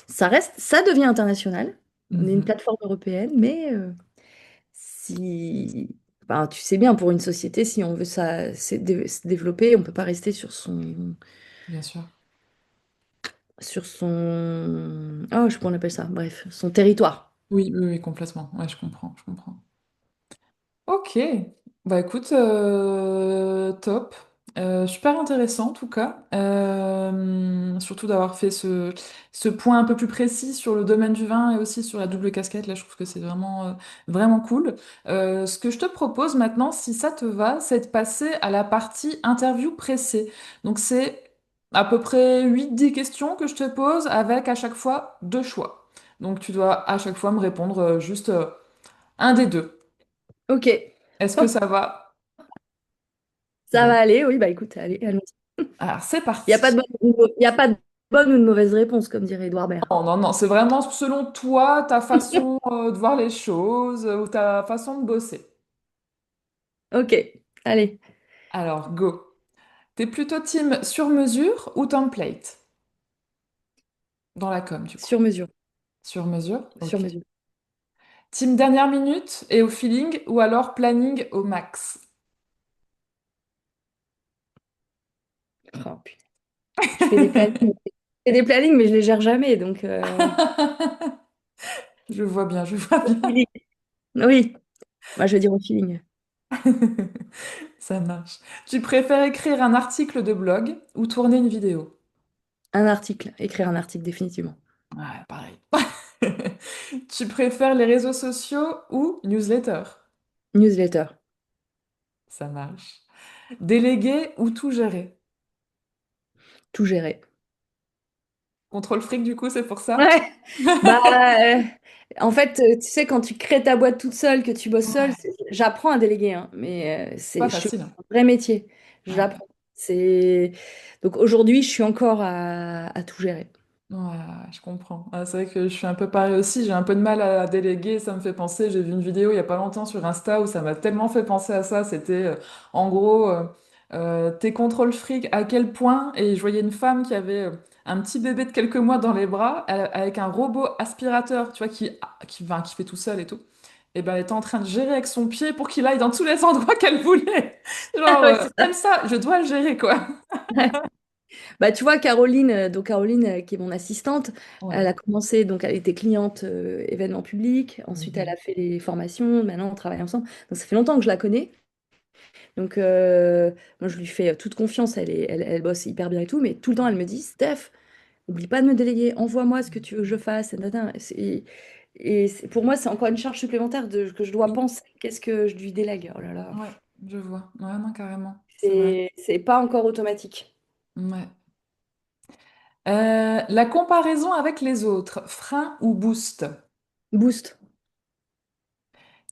ça devient international. On est une Mhm. plateforme européenne, mais si, ben, tu sais bien, pour une société, si on veut se développer, on peut pas rester Bien sûr. oh, je sais pas, on appelle ça, bref, son territoire. Oui, oui, oui, complètement. Ouais, je comprends, je comprends. Ok, bah écoute, top. Super intéressant en tout cas. Surtout d'avoir fait ce point un peu plus précis sur le domaine du vin et aussi sur la double casquette. Là, je trouve que c'est vraiment, vraiment cool. Ce que je te propose maintenant, si ça te va, c'est de passer à la partie interview pressée. Donc c'est à peu près 8 10 questions que je te pose avec à chaque fois deux choix. Donc tu dois à chaque fois me répondre juste un des deux. Ok, Est-ce que oh, ça va? ça Bon, va aller, oui, bah écoute, allez, allons. alors c'est Il n'y a pas de parti. il y a pas de bonne ou de mauvaise réponse, comme dirait Edouard Baird. Non, non, non, c'est vraiment selon toi, ta façon de voir les choses ou ta façon de bosser. Ok, allez, Alors, go. T'es plutôt team sur mesure ou template? Dans la com, du coup. sur mesure, Sur mesure? sur Ok. mesure. Team dernière minute et au feeling ou alors planning au max? Oh, putain. Je fais des plannings, mais je les gère jamais, donc Je vois bien, je vois au bien. feeling. Oui, moi je vais dire au feeling. Ça marche. Tu préfères écrire un article de blog ou tourner une vidéo? Un article, écrire un article définitivement. Ouais, pareil. Tu préfères les réseaux sociaux ou newsletter? Newsletter, Ça marche. Déléguer ou tout gérer? tout gérer. Contrôle fric, du coup, c'est pour ça? Ouais, bah, euh, en fait, tu sais, quand tu crées ta boîte toute seule, que tu bosses seule, Ouais, j'apprends à déléguer, hein, mais pas je suis facile, hein. un vrai métier. Ouais. J'apprends. Donc aujourd'hui, je suis encore à tout gérer. Ouais, je comprends. Ah, c'est vrai que je suis un peu pareil aussi, j'ai un peu de mal à déléguer, ça me fait penser, j'ai vu une vidéo il y a pas longtemps sur Insta où ça m'a tellement fait penser à ça, c'était en gros tes contrôles fric à quel point, et je voyais une femme qui avait un petit bébé de quelques mois dans les bras avec un robot aspirateur, tu vois, enfin, qui fait tout seul et tout. Et ben elle était en train de gérer avec son pied pour qu'il aille dans tous les endroits qu'elle voulait. Genre, Ouais, c'est ça. même ça, je dois le gérer quoi. Bah, tu vois, Caroline, Caroline, qui est mon assistante, elle Ouais. a commencé, donc elle était cliente événements publics, ensuite elle Mhm. a fait les formations, maintenant on travaille ensemble. Donc ça fait longtemps que je la connais. Donc moi je lui fais toute confiance, elle bosse hyper bien et tout, mais tout le temps elle me dit, Steph, N'oublie pas de me déléguer, envoie-moi ce que tu veux que je fasse. Et, pour moi, c'est encore une charge supplémentaire que je dois Oui, penser. Qu'est-ce que je lui délègue? Oh là là. ouais, je vois. Ouais, non, carrément, c'est vrai. C'est pas encore automatique. Ouais. La comparaison avec les autres, frein ou boost? Boost.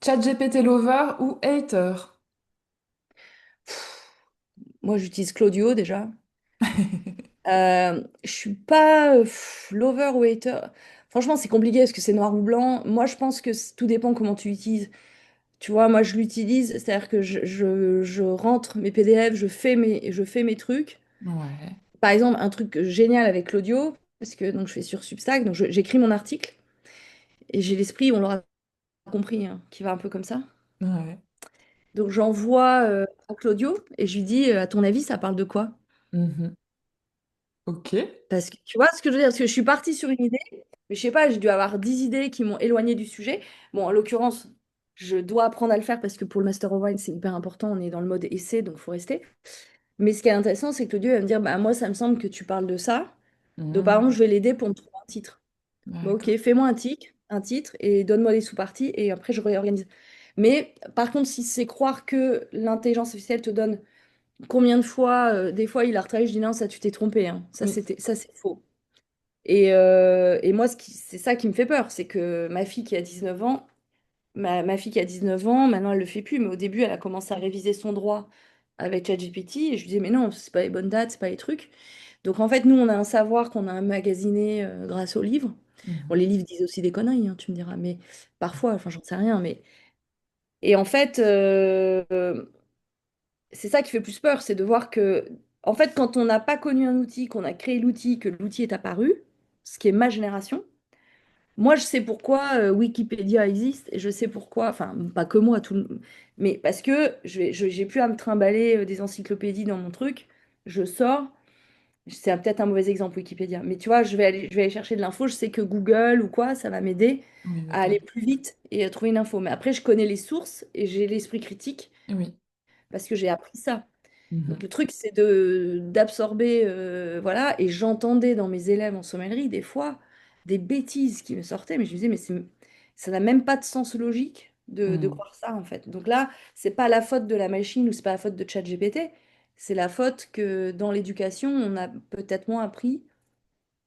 ChatGPT lover ou hater? Moi, j'utilise Claudio déjà. Je suis pas lover ou hater. Franchement, c'est compliqué parce que c'est noir ou blanc. Moi, je pense que tout dépend comment tu l'utilises. Tu vois, moi, je l'utilise, c'est-à-dire que je rentre mes PDF, je fais mes trucs. Ouais, Par exemple, un truc génial avec Claudio, parce que donc, je fais sur Substack, donc j'écris mon article et j'ai l'esprit, on l'aura compris, hein, qui va un peu comme ça. ouais. Donc, j'envoie à Claudio et je lui dis, à ton avis, ça parle de quoi? Mhm. Ok. Parce que tu vois ce que je veux dire? Parce que je suis partie sur une idée, mais je sais pas, j'ai dû avoir 10 idées qui m'ont éloignée du sujet. Bon, en l'occurrence, je dois apprendre à le faire parce que pour le Master of Wine, c'est hyper important. On est dans le mode essai, donc il faut rester. Mais ce qui est intéressant, c'est que le Dieu va me dire, bah, moi, ça me semble que tu parles de ça. Donc, par exemple, Mhm. je vais l'aider pour me trouver un titre. Bon, ok, D'accord. fais-moi un titre et donne-moi les sous-parties et après, je réorganise. Mais par contre, si c'est croire que l'intelligence artificielle te donne combien de fois, des fois, il a retravaillé, je dis non, ça, tu t'es trompé, hein. Oui. Ça, c'est faux. Et moi, c'est ça qui me fait peur, c'est que ma fille qui a 19 ans, ma fille qui a 19 ans, maintenant elle le fait plus, mais au début, elle a commencé à réviser son droit avec ChatGPT, et je lui disais, mais non, c'est pas les bonnes dates, c'est pas les trucs. Donc en fait, nous, on a un savoir qu'on a emmagasiné grâce aux livres. Bon, Mhm. les livres disent aussi des conneries, hein, tu me diras, mais parfois, enfin, j'en sais rien, mais... Et en fait, c'est ça qui fait plus peur, c'est de voir que, en fait, quand on n'a pas connu un outil, qu'on a créé l'outil, que l'outil est apparu, ce qui est ma génération, moi, je sais pourquoi Wikipédia existe et je sais pourquoi, enfin, pas que moi, mais parce que j'ai plus à me trimballer des encyclopédies dans mon truc. Je sors, c'est peut-être un mauvais exemple Wikipédia, mais tu vois, je vais aller chercher de l'info. Je sais que Google ou quoi, ça va m'aider Oui, à d'accord. aller plus vite et à trouver une info. Mais après, je connais les sources et j'ai l'esprit critique Oui. parce que j'ai appris ça. Donc Mhm. le truc, c'est de d'absorber, voilà. Et j'entendais dans mes élèves en sommellerie des fois des bêtises qui me sortaient, mais je me disais, ça n'a même pas de sens logique de Mhm. croire ça en fait. Donc là, c'est pas la faute de la machine ou c'est pas la faute de ChatGPT, c'est la faute que dans l'éducation, on a peut-être moins appris.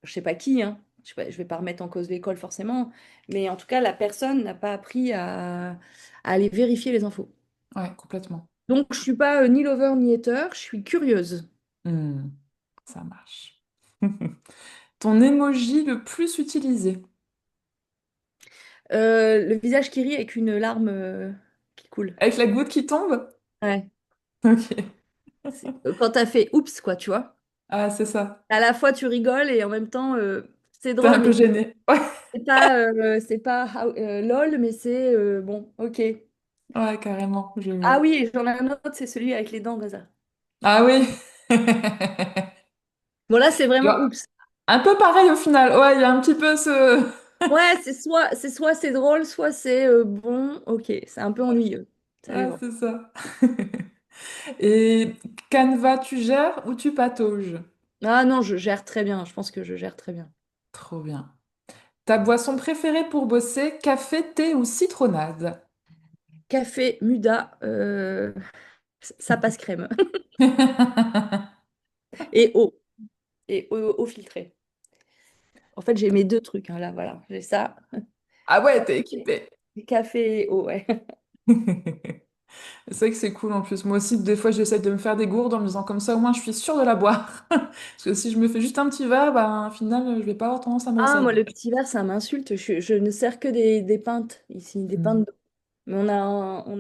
Je sais pas qui, hein. Je vais pas remettre en cause l'école forcément, mais en tout cas, la personne n'a pas appris à aller vérifier les infos. Ouais, complètement. Donc, je suis pas ni lover ni hater, je suis curieuse. Mhm. Ça marche. Ton emoji le plus utilisé? Le visage qui rit avec une larme qui coule. Avec la goutte qui tombe? Ouais. Ok. Quand t'as fait oups, quoi, tu vois. Ah, c'est ça. À la fois, tu rigoles et en même temps, c'est T'es drôle, un peu mais gêné. Ouais, c'est pas lol, mais c'est bon, ok. ouais, carrément, je Ah vois. oui, et j'en ai un autre, c'est celui avec les dents comme ça. Ah oui. Bon, là, c'est Tu vraiment vois, oups. un peu pareil au final. Ouais, il y a un petit peu ce... Ouais, c'est soit c'est drôle, soit c'est bon, ok. C'est un peu ennuyeux. Ça Ah, dépend. c'est ça. Et Canva, tu gères ou tu patauges? Ah non, je gère très bien. Je pense que je gère très bien. Trop bien. Ta boisson préférée pour bosser, café, thé ou citronnade? Café, Muda, ça passe crème. Et eau. Et eau filtrée. En fait, j'ai mes deux trucs, hein, là, voilà. J'ai ça. Ah ouais, t'es Café, équipé. café et eau, ouais. C'est vrai que c'est cool en plus. Moi aussi, des fois, j'essaie de me faire des gourdes en me disant comme ça, au moins, je suis sûre de la boire. Parce que si je me fais juste un petit verre, bah, au final, je vais pas avoir tendance à me Ah, moi, ressaisir. le petit verre, ça m'insulte. Je ne sers que des pintes ici, des pintes Mm. d'eau. Mais on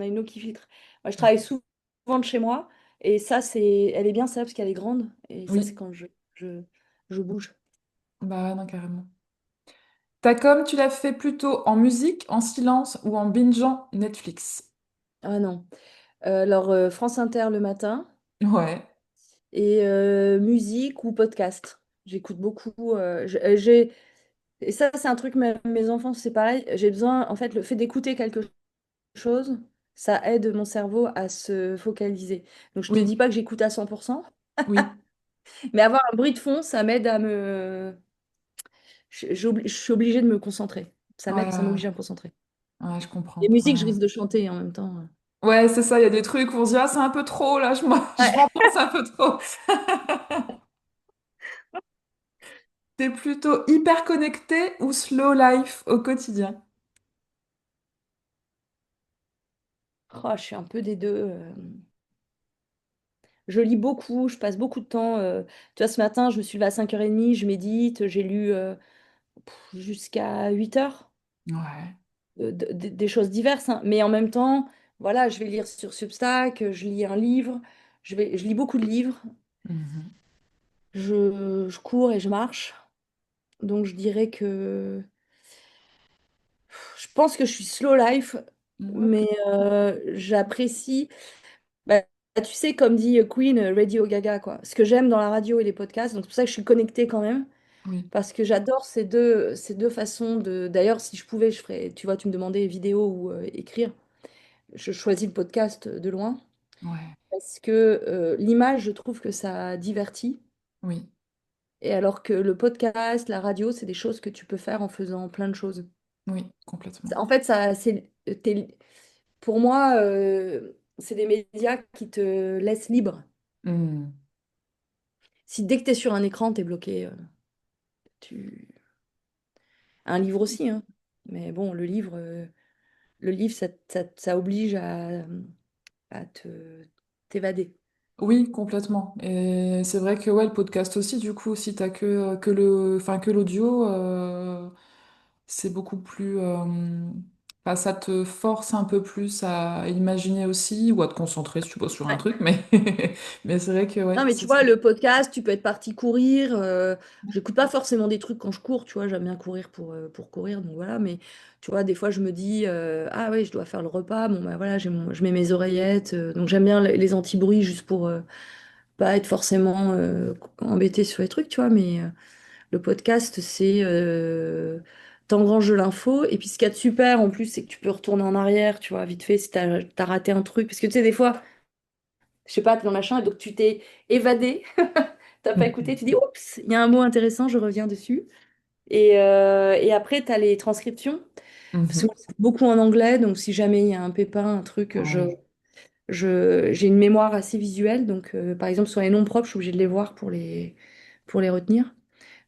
a une eau qui filtre. Moi, je travaille souvent de chez moi. Et ça, elle est bien, ça, parce qu'elle est grande. Et ça, c'est Oui, quand je bouge. bah ouais, non, carrément. Ta com, tu l'as fait plutôt en musique, en silence ou en bingeant Netflix? Ah non. Alors, France Inter le matin. Ouais, Et musique ou podcast. J'écoute beaucoup. Et ça, c'est un truc, mes enfants, c'est pareil. J'ai besoin, en fait, le fait d'écouter quelque chose, ça aide mon cerveau à se focaliser. Donc, je te dis oui, pas que j'écoute à 100%, oui. mais avoir un bruit de fond, ça m'aide à me... je suis obligée de me concentrer. Ouais, Ça m'oblige à me concentrer. ouais, je Les comprends. musiques, je Ouais. risque de chanter en même temps. Ouais, c'est ça, il y a des trucs où on se dit, ah, c'est un peu trop, là, je Ouais. m'embrasse un peu trop. T'es plutôt hyper connecté ou slow life au quotidien? Oh, je suis un peu des deux. Je lis beaucoup, je passe beaucoup de temps. Tu vois, ce matin, je me suis levée à 5h30, je médite, j'ai lu jusqu'à 8h, Ouais. des choses diverses, hein. Mais en même temps, voilà, je vais lire sur Substack, je lis un livre, je lis beaucoup de livres, Mhm. je cours et je marche. Donc je dirais que je pense que je suis slow life, Ouais, mais j'apprécie. Bah, tu sais, comme dit Queen, Radio Gaga, quoi. Ce que j'aime dans la radio et les podcasts, donc c'est pour ça que je suis connectée quand même, oui, parce que j'adore ces deux façons de. D'ailleurs, si je pouvais, je ferais. Tu vois, tu me demandais vidéo ou écrire. Je choisis le podcast de loin, ouais, parce que l'image, je trouve que ça divertit. oui, Et alors que le podcast, la radio, c'est des choses que tu peux faire en faisant plein de choses. oui, complètement. En fait, pour moi, c'est des médias qui te laissent libre. Hmm. Si dès que tu es sur un écran, tu es bloqué. Tu... Un livre aussi, hein. Mais bon, le livre ça oblige à t'évader. Oui, complètement. Et c'est vrai que ouais, le podcast aussi, du coup, si t'as que l'audio, c'est beaucoup plus, enfin, ça te force un peu plus à imaginer aussi ou à te concentrer si tu bosses sur un Ouais. truc, mais mais c'est vrai que ouais, Non, mais tu vois, le podcast, tu peux être parti courir. J'écoute pas forcément des trucs quand je cours, tu vois, j'aime bien courir pour courir, donc voilà. Mais tu vois, des fois, je me dis, ah oui, je dois faire le repas. Bon, bah voilà, je mets mes oreillettes. Donc j'aime bien les anti-bruits juste pour pas être forcément embêté sur les trucs, tu vois. Mais le podcast, c'est t'engranges de l'info. Et puis ce qu'il y a de super en plus, c'est que tu peux retourner en arrière, tu vois, vite fait, si t'as raté un truc. Parce que tu sais, des fois, je sais pas, t'es dans machin, et donc tu t'es évadé, t'as pas écouté, tu dis, oups, il y a un mot intéressant, je reviens dessus. Et après, t'as les transcriptions. Parce que Mhm. moi, c'est beaucoup en anglais, donc si jamais il y a un pépin, un truc, Ouais. j'ai une mémoire assez visuelle. Donc, par exemple, sur les noms propres, je suis obligée de les voir pour les retenir.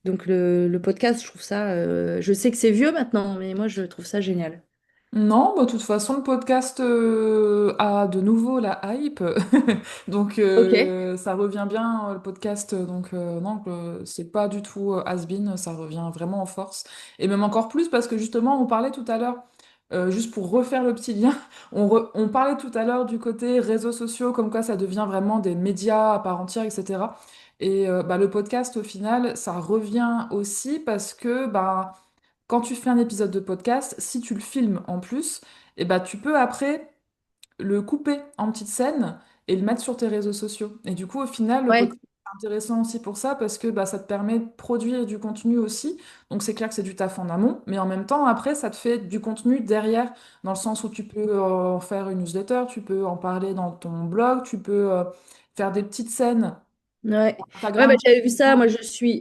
Donc le podcast, je trouve ça, je sais que c'est vieux maintenant, mais moi je trouve ça génial. Non, bah, de toute façon, le podcast a de nouveau la hype. Donc, Ok. ça revient bien, le podcast. Donc, non, c'est pas du tout has-been, ça revient vraiment en force. Et même encore plus parce que justement, on parlait tout à l'heure, juste pour refaire le petit lien, on parlait tout à l'heure du côté réseaux sociaux, comme quoi ça devient vraiment des médias à part entière, etc. Et bah, le podcast, au final, ça revient aussi parce que bah, quand tu fais un épisode de podcast, si tu le filmes en plus, et bah, tu peux après le couper en petites scènes et le mettre sur tes réseaux sociaux. Et du coup, au final, le Ouais. podcast est intéressant aussi pour ça parce que bah, ça te permet de produire du contenu aussi. Donc c'est clair que c'est du taf en amont, mais en même temps, après, ça te fait du contenu derrière, dans le sens où tu peux en faire une newsletter, tu peux en parler dans ton blog, tu peux faire des petites scènes Ouais, ouais bah, Instagram. j'avais vu ça.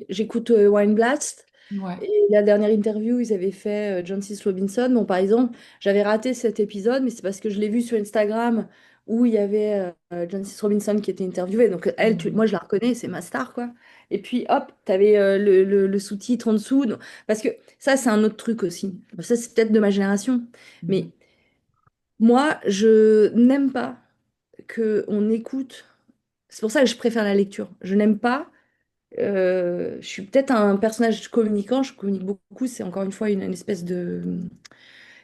J'écoute Wine Blast. Ouais. Et la dernière interview, ils avaient fait John C. Robinson. Bon, par exemple, j'avais raté cet épisode, mais c'est parce que je l'ai vu sur Instagram où il y avait John C. Robinson qui était interviewé. Donc, elle, moi, Mhm. je la reconnais, c'est ma star, quoi. Et puis, hop, t'avais le sous-titre en dessous. Parce que ça, c'est un autre truc aussi. Ça, c'est peut-être de ma génération. Mhm. Mais moi, je n'aime pas qu'on écoute. C'est pour ça que je préfère la lecture. Je n'aime pas. Je suis peut-être un personnage communicant, je communique beaucoup, c'est encore une fois une espèce de,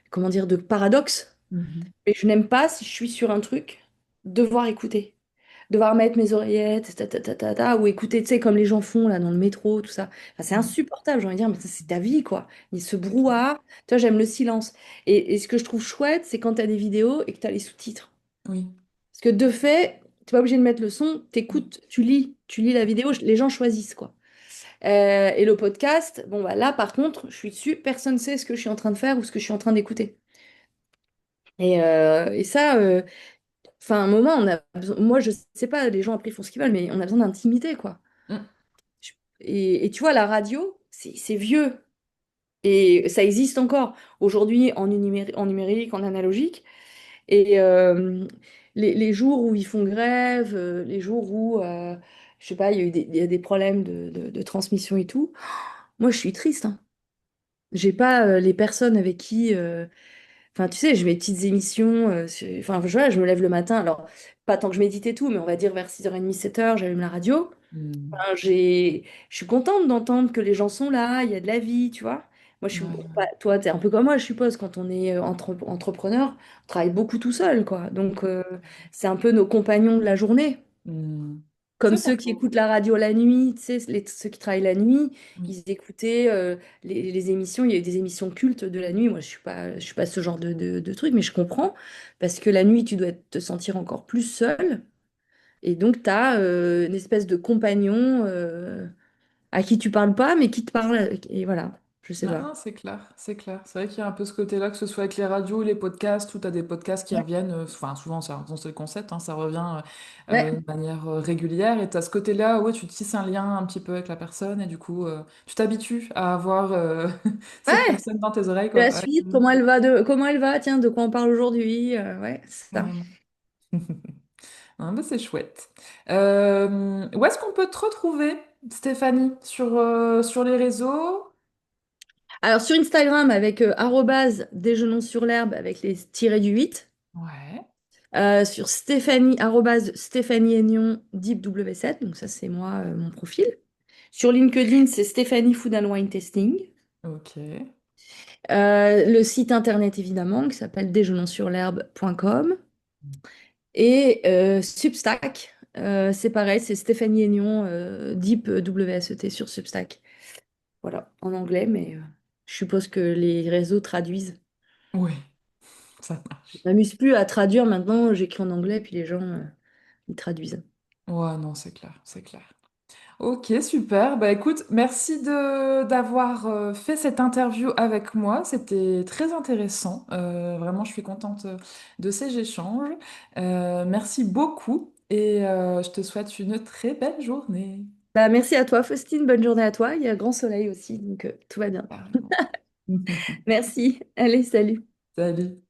comment dire, de paradoxe. Mhm. Mais je n'aime pas, si je suis sur un truc, devoir écouter. Devoir mettre mes oreillettes, ou écouter, tu sais, comme les gens font là dans le métro, tout ça. Enfin, c'est Mhm. insupportable, j'ai envie de dire, mais ça, c'est ta vie, quoi. Il se C'est clair. brouhaha. Tu vois, j'aime le silence. Et ce que je trouve chouette, c'est quand tu as des vidéos et que tu as les sous-titres. Oui. Parce que de fait, tu n'es pas obligé de mettre le son, t'écoutes, tu lis la vidéo, les gens choisissent, quoi. Et le podcast, bon, bah là, par contre, je suis dessus, personne ne sait ce que je suis en train de faire ou ce que je suis en train d'écouter. Et ça, enfin, à un moment, moi, je sais pas, les gens après font ce qu'ils veulent, mais on a besoin d'intimité, quoi. Mhm. Et tu vois, la radio, c'est vieux. Et ça existe encore aujourd'hui en numérique, en analogique. Et les jours où ils font grève, les jours où, je sais pas, il y a des problèmes de transmission et tout, moi je suis triste, hein. J'ai pas les personnes avec qui. Enfin, tu sais, j'ai mes petites émissions. Enfin, voilà, je me lève le matin. Alors, pas tant que je médite et tout, mais on va dire vers 6h30, 7h, j'allume la radio. Hmm. Enfin, je suis contente d'entendre que les gens sont là, il y a de la vie, tu vois. Moi, je suis, bon, Ouais. toi, tu es un peu comme moi, je suppose, quand on est entrepreneur, on travaille beaucoup tout seul, quoi. Donc, c'est un peu nos compagnons de la journée. Hmm. Comme C'est pas ceux qui faux. écoutent la radio la nuit, tu sais, ceux qui travaillent la nuit, Oui. ils écoutaient les émissions, il y a eu des émissions cultes de la nuit. Moi, je suis pas ce genre de truc, mais je comprends, parce que la nuit, tu dois te sentir encore plus seul. Et donc, tu as une espèce de compagnon à qui tu parles pas, mais qui te parle. Et voilà, je sais Non, pas. non, c'est clair, c'est clair. C'est vrai qu'il y a un peu ce côté-là, que ce soit avec les radios ou les podcasts, où tu as des podcasts qui Ouais. reviennent, enfin souvent c'est le concept, hein, ça revient Ouais, de manière régulière, et tu as ce côté-là, ouais, tu tisses un lien un petit peu avec la personne, et du coup, tu t'habitues à avoir cette ouais, personne dans tes oreilles, la quoi. Ouais, suite, comment elle va, tiens, de quoi on parle aujourd'hui, ouais, c'est ça. carrément. Ah, bah, c'est chouette. Où est-ce qu'on peut te retrouver, Stéphanie? Sur les réseaux? Alors, sur Instagram, avec déjeunons sur l'herbe, avec les tirés du 8. Ouais, Sur Stéphanie, Stéphanie Aignon, Deep W7, donc ça c'est moi, mon profil. Sur LinkedIn, c'est Stéphanie Food and Wine Testing. ok. Le site internet évidemment, qui s'appelle déjeunonsurlherbe.com. Et Substack, c'est pareil, c'est Stéphanie Aignon, Deep WSET sur Substack. Voilà, en anglais, mais je suppose que les réseaux traduisent. Oui, ça Je marche. m'amuse plus à traduire maintenant, j'écris en anglais, puis les gens, ils traduisent. Ouais, non, c'est clair, c'est clair. Ok, super. Bah écoute, merci de d'avoir fait cette interview avec moi. C'était très intéressant. Vraiment, je suis contente de ces échanges. Merci beaucoup et je te souhaite une très belle journée. Bah, merci à toi, Faustine. Bonne journée à toi. Il y a grand soleil aussi, donc tout va bien. Carrément. Merci. Allez, salut. Salut.